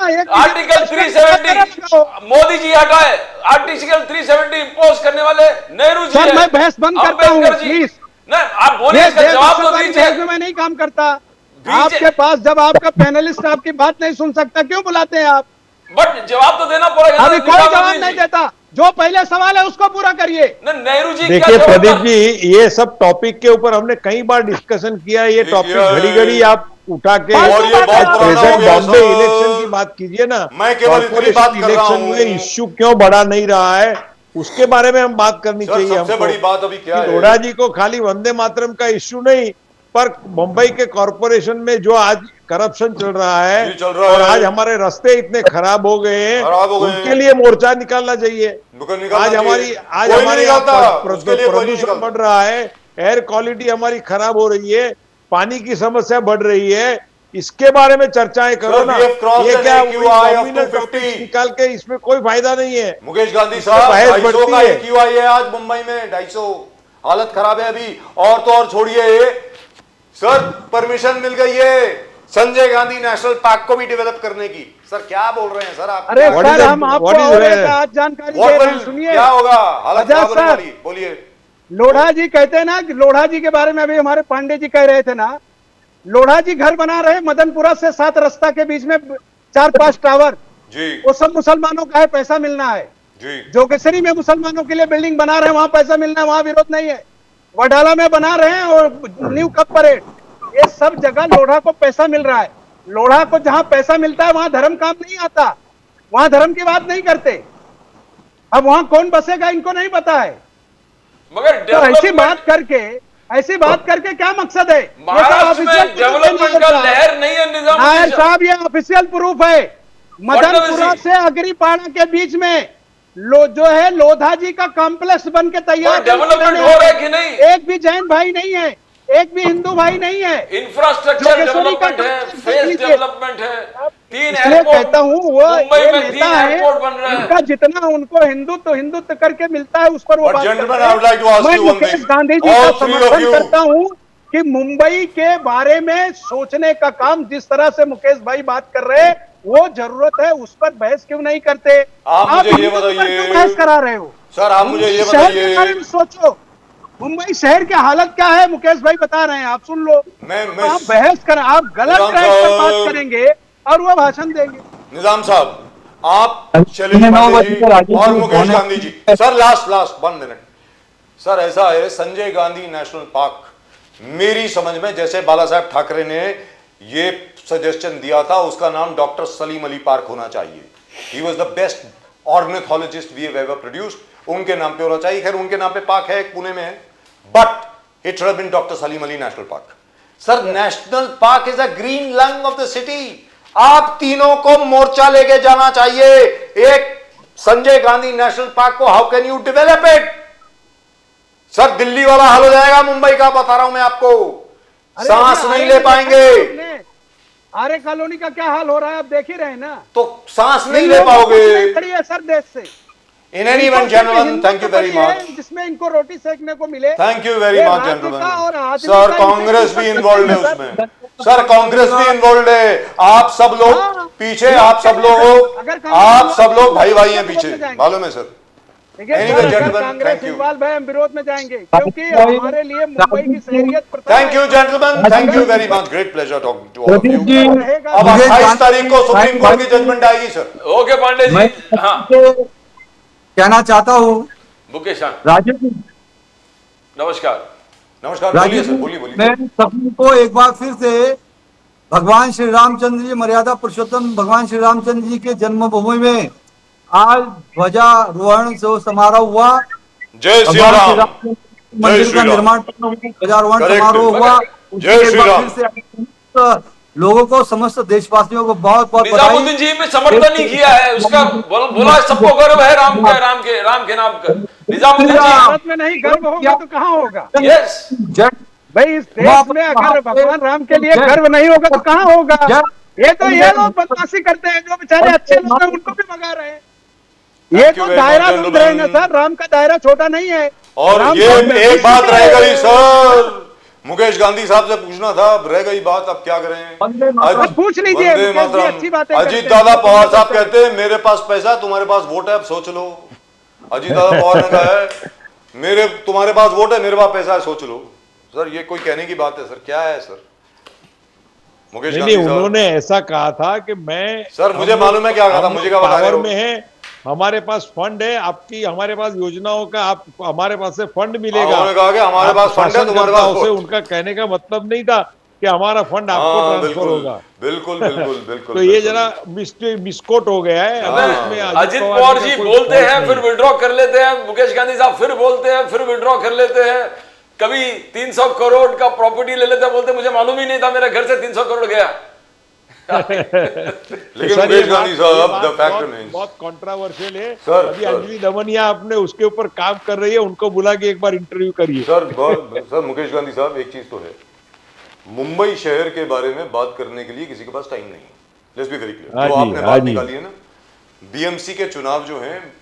है। आर्टिकल 370 मोदी जी हटाए, आर्टिकल 370 इंपोज करने वाले नेहरू जी सर, मैं बहस बंद करता हूँ प्लीज। नहीं, आप बोलिए, इसका जवाब तो दीजिए। मैं नहीं काम करता आपके पास, जब आपका पैनलिस्ट आपकी बात नहीं सुन सकता, क्यों बुलाते हैं आप? बट जवाब तो देना पड़ेगा। अभी कोई जवाब नहीं देता, जो पहले सवाल है उसको पूरा करिए। नेहरू जी, देखिए प्रदीप जी, ये सब टॉपिक के ऊपर हमने कई बार डिस्कशन किया। ये टॉपिक घड़ी घड़ी आप उठा के और ये बहुत पुराना हो गया बॉम्बे सर। इलेक्शन की बात कीजिए ना। मैं केवल इतनी बात कर रहा इलेक्शन हूं, में इश्यू क्यों बढ़ा नहीं रहा है, उसके बारे में हम बात करनी चाहिए। सबसे बड़ी बात अभी क्या है, लोढ़ा जी को खाली वंदे मातरम का इश्यू नहीं, पर मुंबई के कॉरपोरेशन में जो आज करप्शन चल रहा है, और आज हमारे रास्ते इतने खराब हो गए हैं, उनके लिए मोर्चा निकालना चाहिए। आज हमारे प्रदूषण बढ़ रहा है, एयर क्वालिटी हमारी खराब हो रही है, पानी की समस्या बढ़ रही है, इसके बारे में चर्चाएं करो ना। ये क्या निकाल के इसमें कोई फायदा नहीं है। मुकेश गांधी साहब, 250 का AQI है आज मुंबई में, 250, हालत खराब है अभी। और तो और छोड़िए सर, परमिशन मिल गई है संजय गांधी नेशनल पार्क को भी डेवलप करने की। सर क्या बोल रहे हैं सर आप? अरे सर, हम आपको आज जानकारी दे रहे हैं, सुनिए। क्या होगा, हालत खराब होने वाली, बोलिए। लोढ़ा जी कहते हैं ना कि लोढ़ा जी के बारे में अभी हमारे पांडे जी कह रहे थे ना, लोढ़ा जी घर बना रहे मदनपुरा से 7 रास्ता के बीच में 4-5 टावर जी, वो सब मुसलमानों का है, पैसा मिलना है जी। जोगेश्वरी में मुसलमानों के लिए बिल्डिंग बना रहे हैं, वहां पैसा मिलना है, वहां विरोध नहीं है। वडाला में बना रहे हैं और न्यू कप परेड, ये सब जगह लोढ़ा को पैसा मिल रहा है। लोढ़ा को जहां पैसा मिलता है वहां धर्म काम नहीं आता, वहां धर्म की बात नहीं करते। अब वहां कौन बसेगा इनको नहीं पता है। मगर तो ऐसी बात करके क्या मकसद है? महाराष्ट्र में डेवलपमेंट का लहर नहीं है। नायर साहब, ये ऑफिशियल प्रूफ है। मदनपुरा से अगरीपाड़ा के बीच में जो है लोधा जी का कॉम्प्लेक्स बन के तैयार है, डेवलपमेंट हो रहा है कि नहीं? एक भी जैन भाई नहीं है, एक भी हिंदू भाई नहीं है। इंफ्रास्ट्रक्चर जोगेश्वरी का डेवलपमेंट है, कॉम्प्लेक्स फेस लीजिए। डेवलपमेंट है, 3 इसलिए एयरपोर्ट कहता हूँ वो मुंबई ये में नेता 3 है, एयरपोर्ट बन रहे उनका हैं। जितना उनको हिंदुत्व हिंदुत्व करके मिलता है उस पर वो But बात gentlemen, करते हैं। I would like to ask मैं you one Mukesh thing. Gandhi ji All का three of समर्थन you. करता हूँ कि मुंबई के बारे में सोचने का काम जिस तरह से मुकेश भाई बात कर रहे हैं वो जरूरत है, उस पर बहस क्यों नहीं करते? आप मुझे ये हिंदुत्व पर बताइए। क्यों बहस करा रहे हो? सर आप मुझे ये शहर के बारे बताइए। में सोचो, मुंबई शहर की हालत क्या है मुकेश भाई बता रहे हैं, आप सुन लो। मैं आप बहस कर, आप गलत निजाम ट्रैक पर बात साहब। करेंगे और वो भाषण देंगे। निजाम साहब, आप शैलेश मैं 9 पांडे बजे जी को राजीव और जी मुकेश होने- Gandhi ji, sir last 1 minute. Sir ऐसा है, संजय गांधी नेशनल पार्क मेरी समझ में जैसे बाला साहब ठाकरे ने ये सजेशन दिया था, उसका नाम डॉक्टर सलीम अली पार्क होना चाहिए। He was the best ornithologist we have ever produced. उनके नाम पे होना चाहिए। खैर उनके नाम पे पार्क है, एक पुणे में है, but it should have been doctor Salim Ali national park. Sir national park is a green lung of the city. आप तीनों को मोर्चा लेके जाना चाहिए। एक संजय गांधी नेशनल पार्क को how can you develop it? Sir Delhi वाला हाल हो जाएगा मुंबई का, बता रहा हूं मैं आपको। अरे सांस अभी नहीं आर्य ले में पाएंगे देखा आपने? आर्य कॉलोनी का क्या हाल हो रहा है आप देख ही रहे हैं ना। तो सांस नहीं इन ले लोगों को पाओगे। नहीं खड़ी है सर देश से। इन एनी इनको इवेंट सिर्फ gentleman, Hindutva thank you very पड़ी है, मच। जिसमें इनको रोटी सेकने को मिले। थैंक यू वेरी ये मच राज्य का और जेंटलमैन। आदमी सर का कांग्रेस इनसे भी कुछ इन्वॉल्व है नहीं है, उसमें। सर कांग्रेस भी इन्वॉल्व है। आप सब लोग हाँ। पीछे, आप सब लोग, अगर कांग्रेस आप सब लोग भाई भाई हैं विरोध पीछे, में जाएंगे। मालूम है सर। ठीक है Anyway, सर, अगर gentlemen, Congress thank you. Involve है हम विरोध में जाएंगे, क्योंकि हमारे लिए मुंबई की शहरियत प्रथम थैंक यू है। Gentleman, thank you very much. Great pleasure talking to all of you. जी, रहेगा। अब मुकेश 28 गांधी- तारीख को सुप्रीम कोर्ट की जजमेंट आएगी सर। ओके पांडे जी। मैं हाँ कहना चाहता हूँ मुकेश हाँ, राजीव जी, नमस्कार। नमस्कार, बोलिए राजीव सर, जी, बोलिए बोलिए। मैं सभी को एक बार फिर से भगवान श्री रामचंद्र जी, मर्यादा पुरुषोत्तम भगवान श्री रामचंद्र जी के जन्मभूमि में आज ध्वजारोहण समारोह हुआ। जय श्री भगवान श्री राम। राम मंदिर श्री का राम। निर्माण ध्वजारोहण Correct. समारोह हुआ। जय उसके श्री बाद राम। फिर से समस्त लोगों को, समस्त देशवासियों को बहुत बहुत निजामुद्दीन जी में समर्थन ही किया है उसका, बोला सबको गर्व है राम के नाम का। निजामुद्दीन जी भारत में नहीं गर्व होगा तो कहाँ होगा? यस, भाई इस देश में अगर भगवान राम के लिए गर्व नहीं होगा तो कहाँ होगा? ये लोग बदमाशी करते हैं, जो बेचारे अच्छे लोग हैं उनको भी भगा रहे हैं। ये Thank you तो very दायरा much, समझ रहे हैं ना gentlemen. सर, राम का दायरा छोटा नहीं है। और राम ये साहब ने एक बात किसी रह के- गई सर, मुकेश गांधी साहब से पूछना था, अब रह गई बात, अब क्या करें? वंदे मातरम। आज- पूछ लीजिए, वंदे मुकेश जी मातरम। अच्छी बातें अजीत करते दादा हैं। पवार साहब कहते हैं मेरे पास पैसा, तुम्हारे पास वोट है, अब सोच लो। अजीत दादा पवार ने कहा है तुम्हारे पास वोट है, मेरे पास पैसा है, सोच लो। सर ये कोई कहने की बात है सर? क्या है सर? मुकेश नहीं गांधी नहीं, साहब, उन्होंने ऐसा कहा था कि मैं, सर, मुझे मालूम है क्या कहा था, हम मुझे क्या बता रहे पावर हो? में है, हमारे पास फंड है, आपकी हमारे पास योजनाओं का, आप हमारे पास से फंड मिलेगा। उन्होंने कहा कि हमारे आप पास फंड है, तुम्हारे पास शासनकर्ताओं से वोट। उनका कहने का मतलब नहीं था कि हमारा फंड आपको हाँ, ट्रांसफर बिल्कुल होगा। बिल्कुल बिल्कुल बिल्कुल। तो ये बिल्कुल। जरा मिसकोट हो गया है। हाँ। अगर इसमें अजित पवार का जी कोई बोलते fault हैं नहीं फिर विड्रॉ कर लेते हैं, मुकेश गांधी साहब फिर बोलते हैं फिर विड्रॉ कर लेते हैं। कभी 300 करोड़ का प्रॉपर्टी ले लेते हैं, बोलते मुझे मालूम ही नहीं था, मेरे घर से 300 करोड़ गया। लेकिन सर, मुकेश ये गांधी बात- साहब, ये द बात फैक्ट बहुत- रिमेन्स। बहुत कंट्रोवर्शियल है। सर, अभी सर। अंजलि दमनिया आपने उसके ऊपर काम कर रही है, उनको बुला के एक बार इंटरव्यू करिए। सर मुकेश गांधी साहब, एक चीज तो है, मुंबई शहर के बारे में बात करने के लिए किसी के पास टाइम नहीं है। Let's be very clear. हाँ जो जी, आपने हाँ बात जी। निकाली है ना, बीएमसी के चुनाव जो हैं,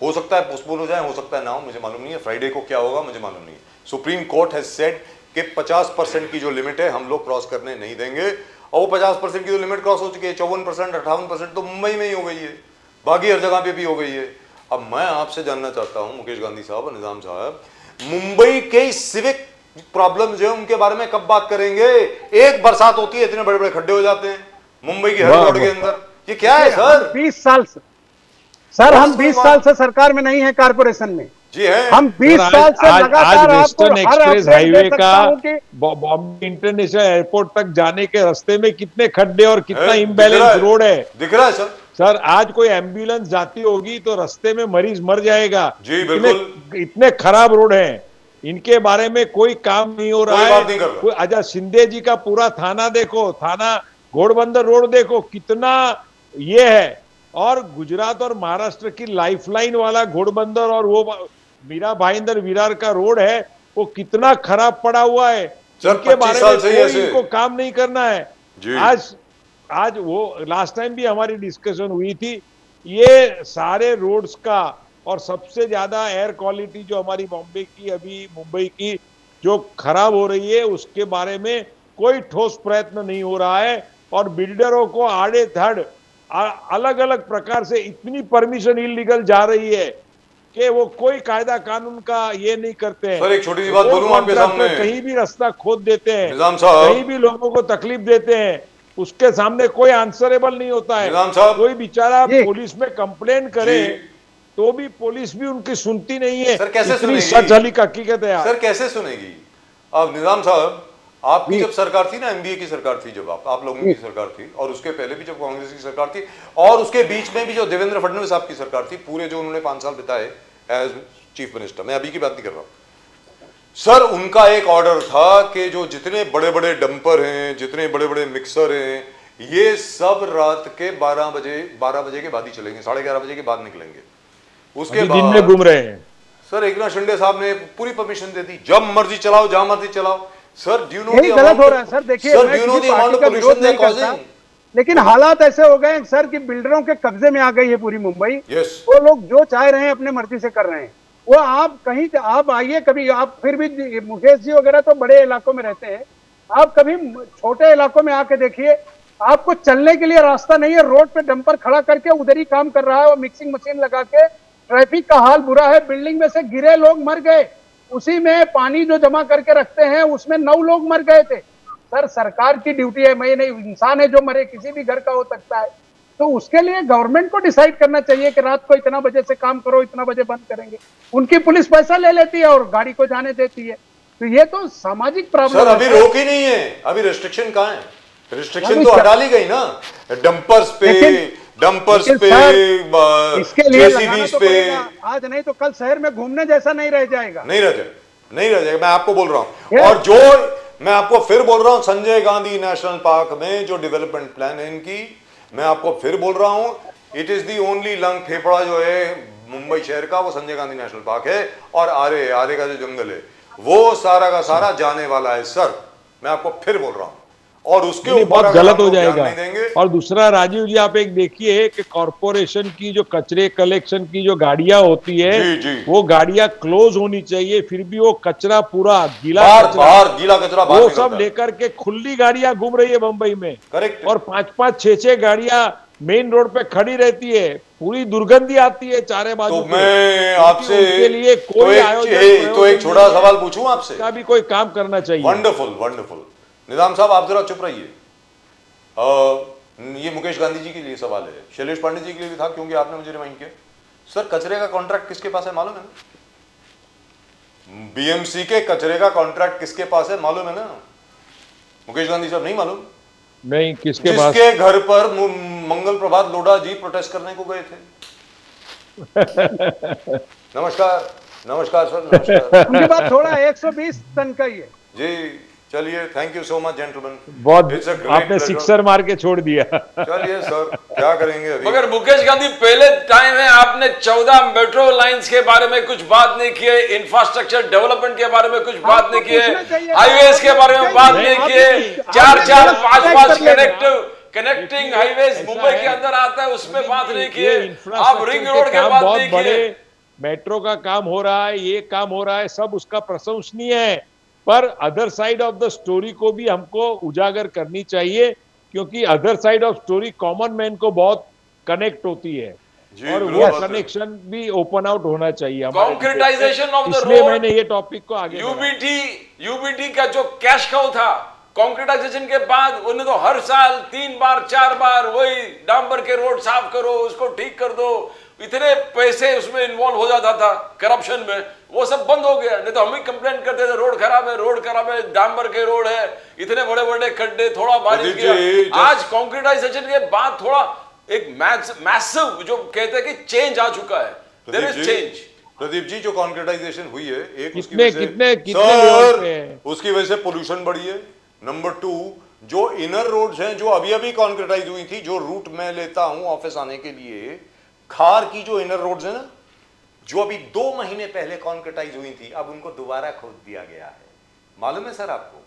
हो सकता है पोस्टपोन हो जाए, हो सकता है ना हो, मुझे मालूम नहीं है। फ्राइडे को क्या होगा मुझे मालूम नहीं है। सुप्रीम कोर्ट हैज सेड कि 50% की जो लिमिट है हम लोग क्रॉस करने नहीं देंगे, और वो 50% की जो लिमिट क्रॉस हो चुकी है, 54%, 58% तो मुंबई में ही हो गई है, बाकी हर जगह पे भी हो गई है। अब मैं आपसे जानना चाहता हूं मुकेश गांधी साहब और निजाम साहब, मुंबई के सिविक प्रॉब्लम जो है उनके बारे में कब बात करेंगे? एक बरसात होती है, इतने बड़े बड़े खड्डे हो जाते हैं मुंबई की हर वाह, रोड के वाह। अंदर। ये क्या है सर? 20 साल से सर, हम 20 साल से सरकार में नहीं है, कारपोरेशन में। जी है। हम 20 साल से आज लगातार आपको वेस्टर्न हर एक्सप्रेस अपडेट हाईवे दे का सकता हूं कि बॉम्बे इंटरनेशनल एयरपोर्ट तक जाने के रास्ते में कितने खड्डे और कितना है, दिख रहा इम्बैलेंस है। रोड है। दिख रहा है सर। सर, आज कोई एम्बुलेंस जाती होगी तो रास्ते में मरीज मर जाएगा। जी, इतने खराब रोड हैं, इनके बारे में कोई काम नहीं हो रहा कोई है। बात नहीं कर रहा। कोई अजय शिंदे जी का पूरा थाना देखो, थाना घोड़बंदर रोड देखो, कितना ये है। और गुजरात और महाराष्ट्र की लाइफलाइन वाला घोड़बंदर और वो मीरा भाईंदर विरार का रोड है, वो कितना खराब पड़ा हुआ है। सर, इनके 25 बारे साल में से ही कोई ऐसे। इनको काम नहीं करना है। जी। आज वो लास्ट टाइम भी हमारी डिस्कशन हुई थी, ये सारे रोड्स का और सबसे ज्यादा एयर क्वालिटी जो हमारी बॉम्बे की, अभी मुंबई की जो खराब हो रही है, उसके बारे में कोई ठोस प्रयत्न नहीं हो रहा है। और बिल्डरों को आड़े धड़ अलग अलग प्रकार से इतनी परमिशन इलीगल जा रही है कि वो कोई कायदा कानून का ये नहीं करते हैं। सर, एक छोटी सी बात वो बोलूं आपके कॉन्ट्रैक्टर सामने। कहीं भी रास्ता खोद देते हैं, निजाम साहब। कहीं भी लोगों को तकलीफ देते हैं, उसके सामने कोई आंसरेबल नहीं होता है। निजाम साहब। कोई बेचारा ये- पुलिस में कंप्लेन करे जी। तो भी पुलिस भी उनकी सुनती नहीं है। सर, कैसे इतनी सुनेगी? सच हलीक हकीकत है यार। सर, कैसे सुनेगी? अब निजाम साहब, आपकी जब सरकार थी ना, एमबीए की सरकार थी, जब आप लोगों की सरकार थी, और उसके पहले भी जब कांग्रेस की सरकार थी, और उसके बीच में भी जो देवेंद्र फडणवीस आपकी सरकार थी, पूरे जो उन्होंने 5 साल बिताए एज चीफ मिनिस्टर, मैं अभी की बात नहीं कर रहा हूं सर, उनका एक ऑर्डर था कि जो जितने बड़े बड़े डंपर हैं, जितने बड़े बड़े मिक्सर हैं, ये सब रात के 12 बजे के बाद ही चलेंगे, 11:30 बजे के बाद निकलेंगे। उसके अभी दिन में बाद घूम रहे हैं। सर एकनाथ शिंदे साहब ने पूरी परमिशन दे दी, जब मर्जी चलाओ, जहां मर्जी चलाओ। सर, डू यू नो यही गलत हो रहा है सर। देखिए, सर, मैं डू यू नो किसी द अमाउंट पार्टी ऑफ का विरोध पोल्यूशन दे नहीं करता, कॉजिंग? लेकिन हालात ऐसे हो गए हैं सर कि बिल्डरों के कब्जे में आ गई है पूरी मुंबई। यस। वो लोग जो चाह रहे हैं अपने मर्जी से कर रहे हैं। वो आप कहीं आप आइए कभी, आप फिर भी मुकेश जी वगैरह तो बड़े इलाकों में रहते हैं, आप कभी छोटे इलाकों में आके देखिए, आपको चलने के लिए रास्ता नहीं है, रोड पे डंपर खड़ा करके उधर ही काम कर रहा है, और मिक्सिंग मशीन लगा के ट्रैफिक का हाल बुरा है। बिल्डिंग में से गिरे लोग मर गए, उसी में पानी जो जमा करके रखते हैं उसमें 9 लोग मर गए थे। सर, सरकार की ड्यूटी है, मैं नहीं, इंसान है जो मरे, किसी भी घर का हो सकता है, तो उसके लिए गवर्नमेंट को डिसाइड करना चाहिए कि रात को इतना बजे से काम करो, इतना बजे बंद करेंगे। उनकी पुलिस पैसा ले लेती है और गाड़ी को जाने देती है, तो ये तो सामाजिक प्रॉब्लम सर, है। अभी रोक ही नहीं है, अभी रेस्ट्रिक्शन कहाँ है? रिस्ट्रिक्शन अभी तो सर- हटा ली गई ना, डंपर्स पे, लेकिन पे, सर, इसके लिए लगाना जेसीबीज तो पे। पड़ेगा। आज नहीं तो कल शहर में घूमने जैसा नहीं रह जाएगा। नहीं रह जाएगा, नहीं रह जाएगा, मैं आपको बोल रहा हूं। ये- और जो मैं आपको फिर बोल रहा हूं, संजय गांधी नेशनल पार्क में जो डेवलपमेंट प्लान है इनकी, मैं आपको फिर बोल रहा हूं, it is the only lung फेफड़ा जो है मुंबई शहर का, वो संजय गांधी नेशनल पार्क है। और आरे का जो जंगल है, वो सारा का सारा जाने वाला है सर, मैं आपको फिर बोल रहा हूं। और उसके नहीं, ऊपर बहुत अगर गलत हम हो लोग ध्यान जाएगा। नहीं देंगे। और दूसरा राजीव जी, आप एक देखिए कि कॉरपोरेशन की जो कचरे कलेक्शन की जो गाड़ियां होती है, जी, जी। वो गाड़ियां क्लोज होनी चाहिए, फिर भी वो कचरा पूरा गीला बाहर गीला कचरा बाहर वो निकलता सब है। लेकर के खुली गाड़ियां घूम रही है मुंबई में। करेक्ट। और 5-5, 6-6 गाड़ियां मेन रोड पे खड़ी रहती है, पूरी दुर्गंधी आती है चारे बाजू तो से। मैं क्योंकि आपसे उनके लिए तो कोई एक आयोजन तो एक छोटा सवाल पूछूं आपसे? का भी कोई काम करना चाहिए। Wonderful wonderful. निजाम साहब, आप जरा चुप रहिए। ये मुकेश गांधी जी के लिए सवाल है, शैलेश पांडे जी के लिए भी था, क्योंकि आपने मुझे रिमाइंड किया। सर, कचरे का कॉन्ट्रैक्ट किसके पास है मालूम है ना? बीएमसी के कचरे का कॉन्ट्रैक्ट किसके पास है मालूम है ना? मुकेश गांधी साहब, नहीं मालूम? नहीं, किसके पास? जिसके घर पर मंगल प्रभात लोढ़ा जी प्रोटेस्ट करने को गए थे। नमस्कार नमस्कार सर, नमस्कार। उनकी बात थोड़ा 120 टन का ही है जी, चलिए, thank you so much gentleman. बहुत It's a great आपने pleasure. सिक्सर मार के छोड़ दिया। चलिए सर, क्या करेंगे अभी? मगर मुकेश गांधी, पहले टाइम है आपने 14 मेट्रो लाइंस के बारे में कुछ बात नहीं किए, इंफ्रास्ट्रक्चर डेवलपमेंट के बारे में कुछ बात आपको नहीं किए, पूछना चाहिए, हाईवेज के बारे में बात नहीं, नहीं आप किए, नहीं, 4-4, आप 5-5 नहीं, कनेक्टिंग हाईवेज ऐसा मुंबई के है, अंदर आता है, उसमें बात नहीं ये किए। आप इंफ्रास्ट्रक्चर रिंग रोड के काम बात बहुत नहीं बड़े, किए। मेट्रो का काम हो रहा है, ये काम हो रहा है, सब उसका प्रशंसनीय है, पर other side of the story को भी हमको उजागर करनी चाहिए, क्योंकि other side of story common man को बहुत कनेक्ट होती है। जी, और बिल्कुल वो बात है। कनेक्शन भी ओपन आउट होना चाहिए हमारे लिए। Concretization of the इसलिए road, मैंने ये टॉपिक को आगे बढ़ाया। यूबीटी का जो कैश काउ था, कॉन्क्रीटाइजेशन के बाद उन्हें तो हर साल 3 बार 4 बार वही डांबर के रोड साफ करो, उसको ठीक कर दो, इतने पैसे उसमें इन्वॉल्व हो जाता था करप्शन में, वो सब बंद हो गया। नहीं तो हम ही कंप्लेंट करते थे, रोड खराब है, डांबर के रोड है, इतने बड़े बड़े खड्डे, थोड़ा बारिश प्रदीप जी, किया। आज कॉन्क्रीटाइजेशन के बाद थोड़ा एक मैसिव जो कहते हैं कि चेंज आ चुका है, there is change. Pradeep ji, जो कॉन्क्रीटाइजेशन हुई है, एक उसकी कितने वजह से कितने कितने लेवल पे है? सर, उसकी वजह से पोल्यूशन बढ़ी है। नंबर 2, जो इनर रोड्स हैं जो अभी अभी कॉन्क्रेटाइज हुई थी, जो रूट मैं लेता हूं ऑफिस आने के लिए, खार की जो इनर रोड्स है ना, जो अभी 2 महीने पहले कॉन्क्रेटाइज हुई थी, अब उनको दोबारा खोद दिया गया है। मालूम है सर आपको?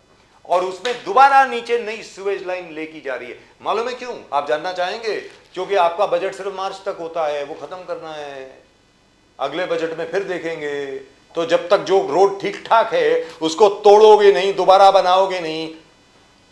और उसमें दोबारा नीचे नई सीवेज लाइन लेकी जा रही है। मालूम है क्यों? आप जानना चाहेंगे? क्योंकि आपका बजट सिर्फ मार्च तक होता है, वो खत्म करना है, अगले बजट में फिर देखेंगे। तो जब तक जो रोड ठीक ठाक है उसको तोड़ोगे नहीं, दोबारा बनाओगे नहीं,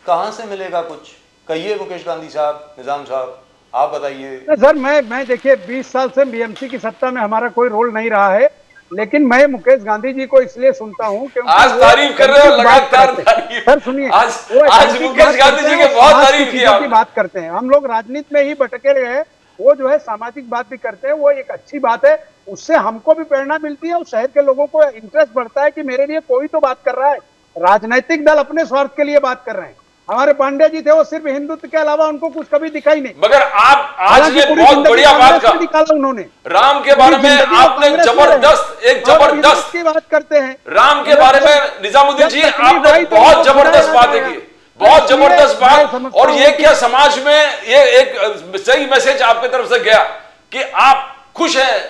कहां से मिलेगा कुछ? कहिए मुकेश गांधी साहब, निजाम साहब, आप बताइए। सर मैं देखिए 20 साल से बीएमसी की सत्ता में हमारा कोई रोल नहीं रहा है, लेकिन मैं मुकेश गांधी जी को इसलिए सुनता हूं क्योंकि आज तारीफ कर रहे हो, लगातार तारीफ। सर सुनिए, आज मुकेश गांधी जी के बहुत तारीफ किया की बात करते हैं। हम लोग राजनीति में ही भटके रहे हैं, वो जो है सामाजिक बात भी करते हैं, वो एक अच्छी बात है, उससे हमको भी प्रेरणा मिलती है और शहर के लोगों को इंटरेस्ट बढ़ता है कि मेरे लिए कोई तो बात कर रहा है। राजनीतिक दल अपने स्वार्थ के लिए बात कर रहे हैं। हमारे पांडे जी थे, वो सिर्फ हिंदुत्व के अलावा उनको कुछ कभी दिखाई नहीं। मगर आप आज ने बहुत बढ़िया बात निकाला उन्होंने। राम के बारे में आपने जबरदस्त, एक जबरदस्त की बात करते हैं। राम के बारे में निजामुद्दीन जी आपने बहुत जबरदस्त बातें की, बहुत जबरदस्त बात। और ये क्या समाज में ये एक सही मैसेज आपकी तरफ से गया कि आप खुश हैं,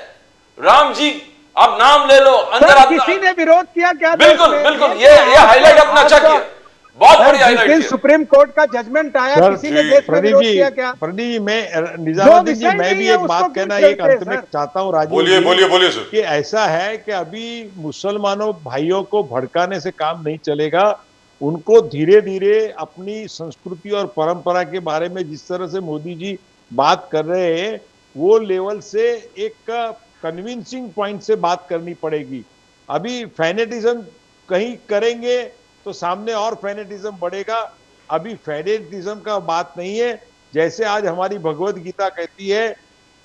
राम जी आप नाम ले लो, अंदर किसी ने विरोध किया क्या? बिल्कुल बिल्कुल, ये हाईलाइट अपना अच्छा किया, बहुत बढ़िया हाईलाइट। सुप्रीम कोर्ट का जजमेंट आया, किसी ने देश में विरोध किया क्या? प्रदीप जी, मैं निजामुद्दीन जी, मैं भी एक बात कहना एक अंत में चाहता हूँ राजीव, बोलिए सर। कि ऐसा है कि अभी मुसलमानों भाइयों को भड़काने से काम नहीं चलेगा। उनको धीरे धीरे अपनी संस्कृति और परंपरा के बारे में जिस तरह से मोदी जी बात कर रहे हैं, वो लेवल से एक कन्विंसिंग पॉइंट से बात करनी पड़ेगी। अभी फैनेटिज्म कहीं करेंगे तो सामने और फैनेटिज्म बढ़ेगा। अभी फैनेटिज्म का बात नहीं है। जैसे आज हमारी भगवत गीता कहती है,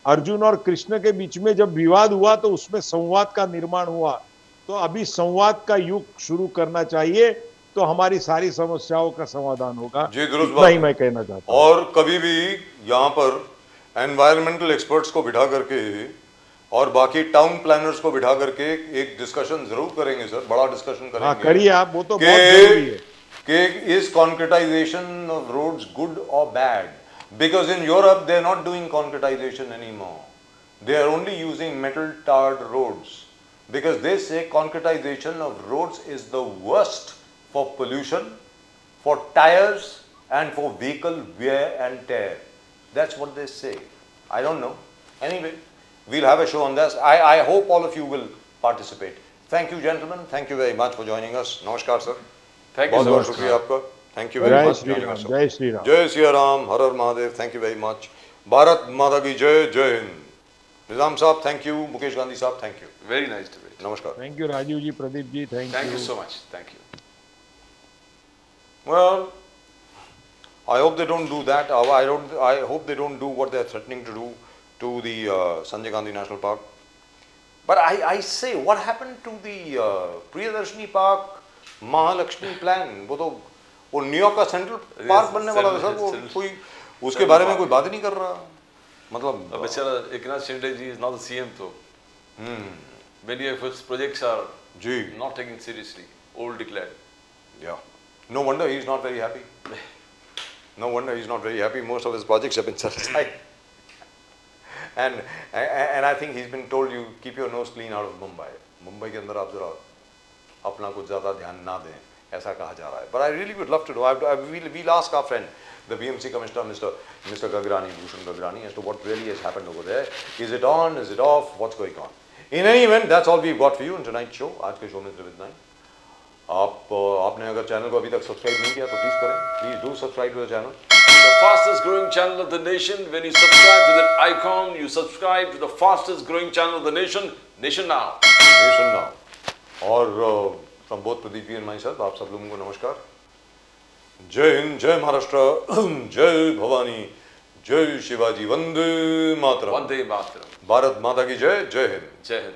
अर्जुन और कृष्ण के बीच में जब विवाद हुआ तो उसमें संवाद का निर्माण हुआ। तो अभी संवाद का युग शुरू करना चाहिए, तो हमारी सारी समस्याओं का समाधान होगा। इतना ही मैं कहना चाहता हूं। और कभी भी यहाँ पर एनवायरमेंटल एक्सपर्ट्स को बिठा करके और बाकी टाउन प्लानर्स को बिठा करके एक डिस्कशन जरूर करेंगे सर, बड़ा डिस्कशन करेंगे। हाँ करिए आप, वो तो बहुत जरूरी है कि is concretisation of roads good और bad? Because in Europe they are not doing concretisation anymore, they are only using metal tarred roads, because they say concretisation of roads is the worst for pollution, for tires and for vehicle wear and tear. That's what they say. I don't know. Anyway, we'll have a show on this. I hope all of you will participate. Thank you gentlemen. Thank you very much for joining us. Namaskar sir. Thank you. बहुत शुक्रिया आपका. Thank you very much for joining us. जय श्री राम, जय श्री राम, हर हर Mahadev. Thank you very much. Bharat माता की जय, जय हिंद. निजाम साहब thank you, मुकेश गांधी साहब thank you. Very nice debate. नमस्कार. Thank you Rajiv ji, Pradeep ji, Thank you so much. Thank you. Well, I hope they don't do that. I hope they don't do what they're threatening to do to the Sanjay Gandhi National Park. But I say, what happened to the Priyadarshini Park, Mahalakshmi plan? वो न्यूयॉर्क का सेंट्रल पार्क बनने वाला था सर, वो कोई उसके बारे में कोई बात ही नहीं कर रहा। मतलब बेचारा एकनाथ शिंदे जी is not the CM तो many of his projects are not taken seriously, all declared. Yeah. No wonder he's not very happy. No wonder he's not very happy. Most of his projects have been set aside. And I think he's been told you keep your nose clean out of Mumbai. Mumbai के अंदर आप जरा अपना कुछ ज़्यादा ध्यान ना दें, ऐसा कहा जा रहा है. But I really would love to know. We'll ask our friend, the BMC Commissioner, Mr. Gagrani, Bhushan Gagrani, as to what really has happened over there. Is it on? Is it off? What's going on? In any event, that's all we've got for you in tonight's show. आज के शो में सिर्फ इतना ही. आपने अगर चैनल को अभी तक सब्सक्राइब नहीं किया तो प्लीज करें. Please do subscribe to the channel. The fastest growing channel of the nation. When you subscribe to that icon, you subscribe to the fastest growing channel of the nation. Nation Now. Nation Now. और from both Pradeep and myself, आप सब लोगों को नमस्कार. जय हिंद, जय महाराष्ट्र, जय भवानी, जय शिवाजी, वंदे मातरम. वंदे मातरम. भारत माता की जय, जय हिंद. जय हिंद.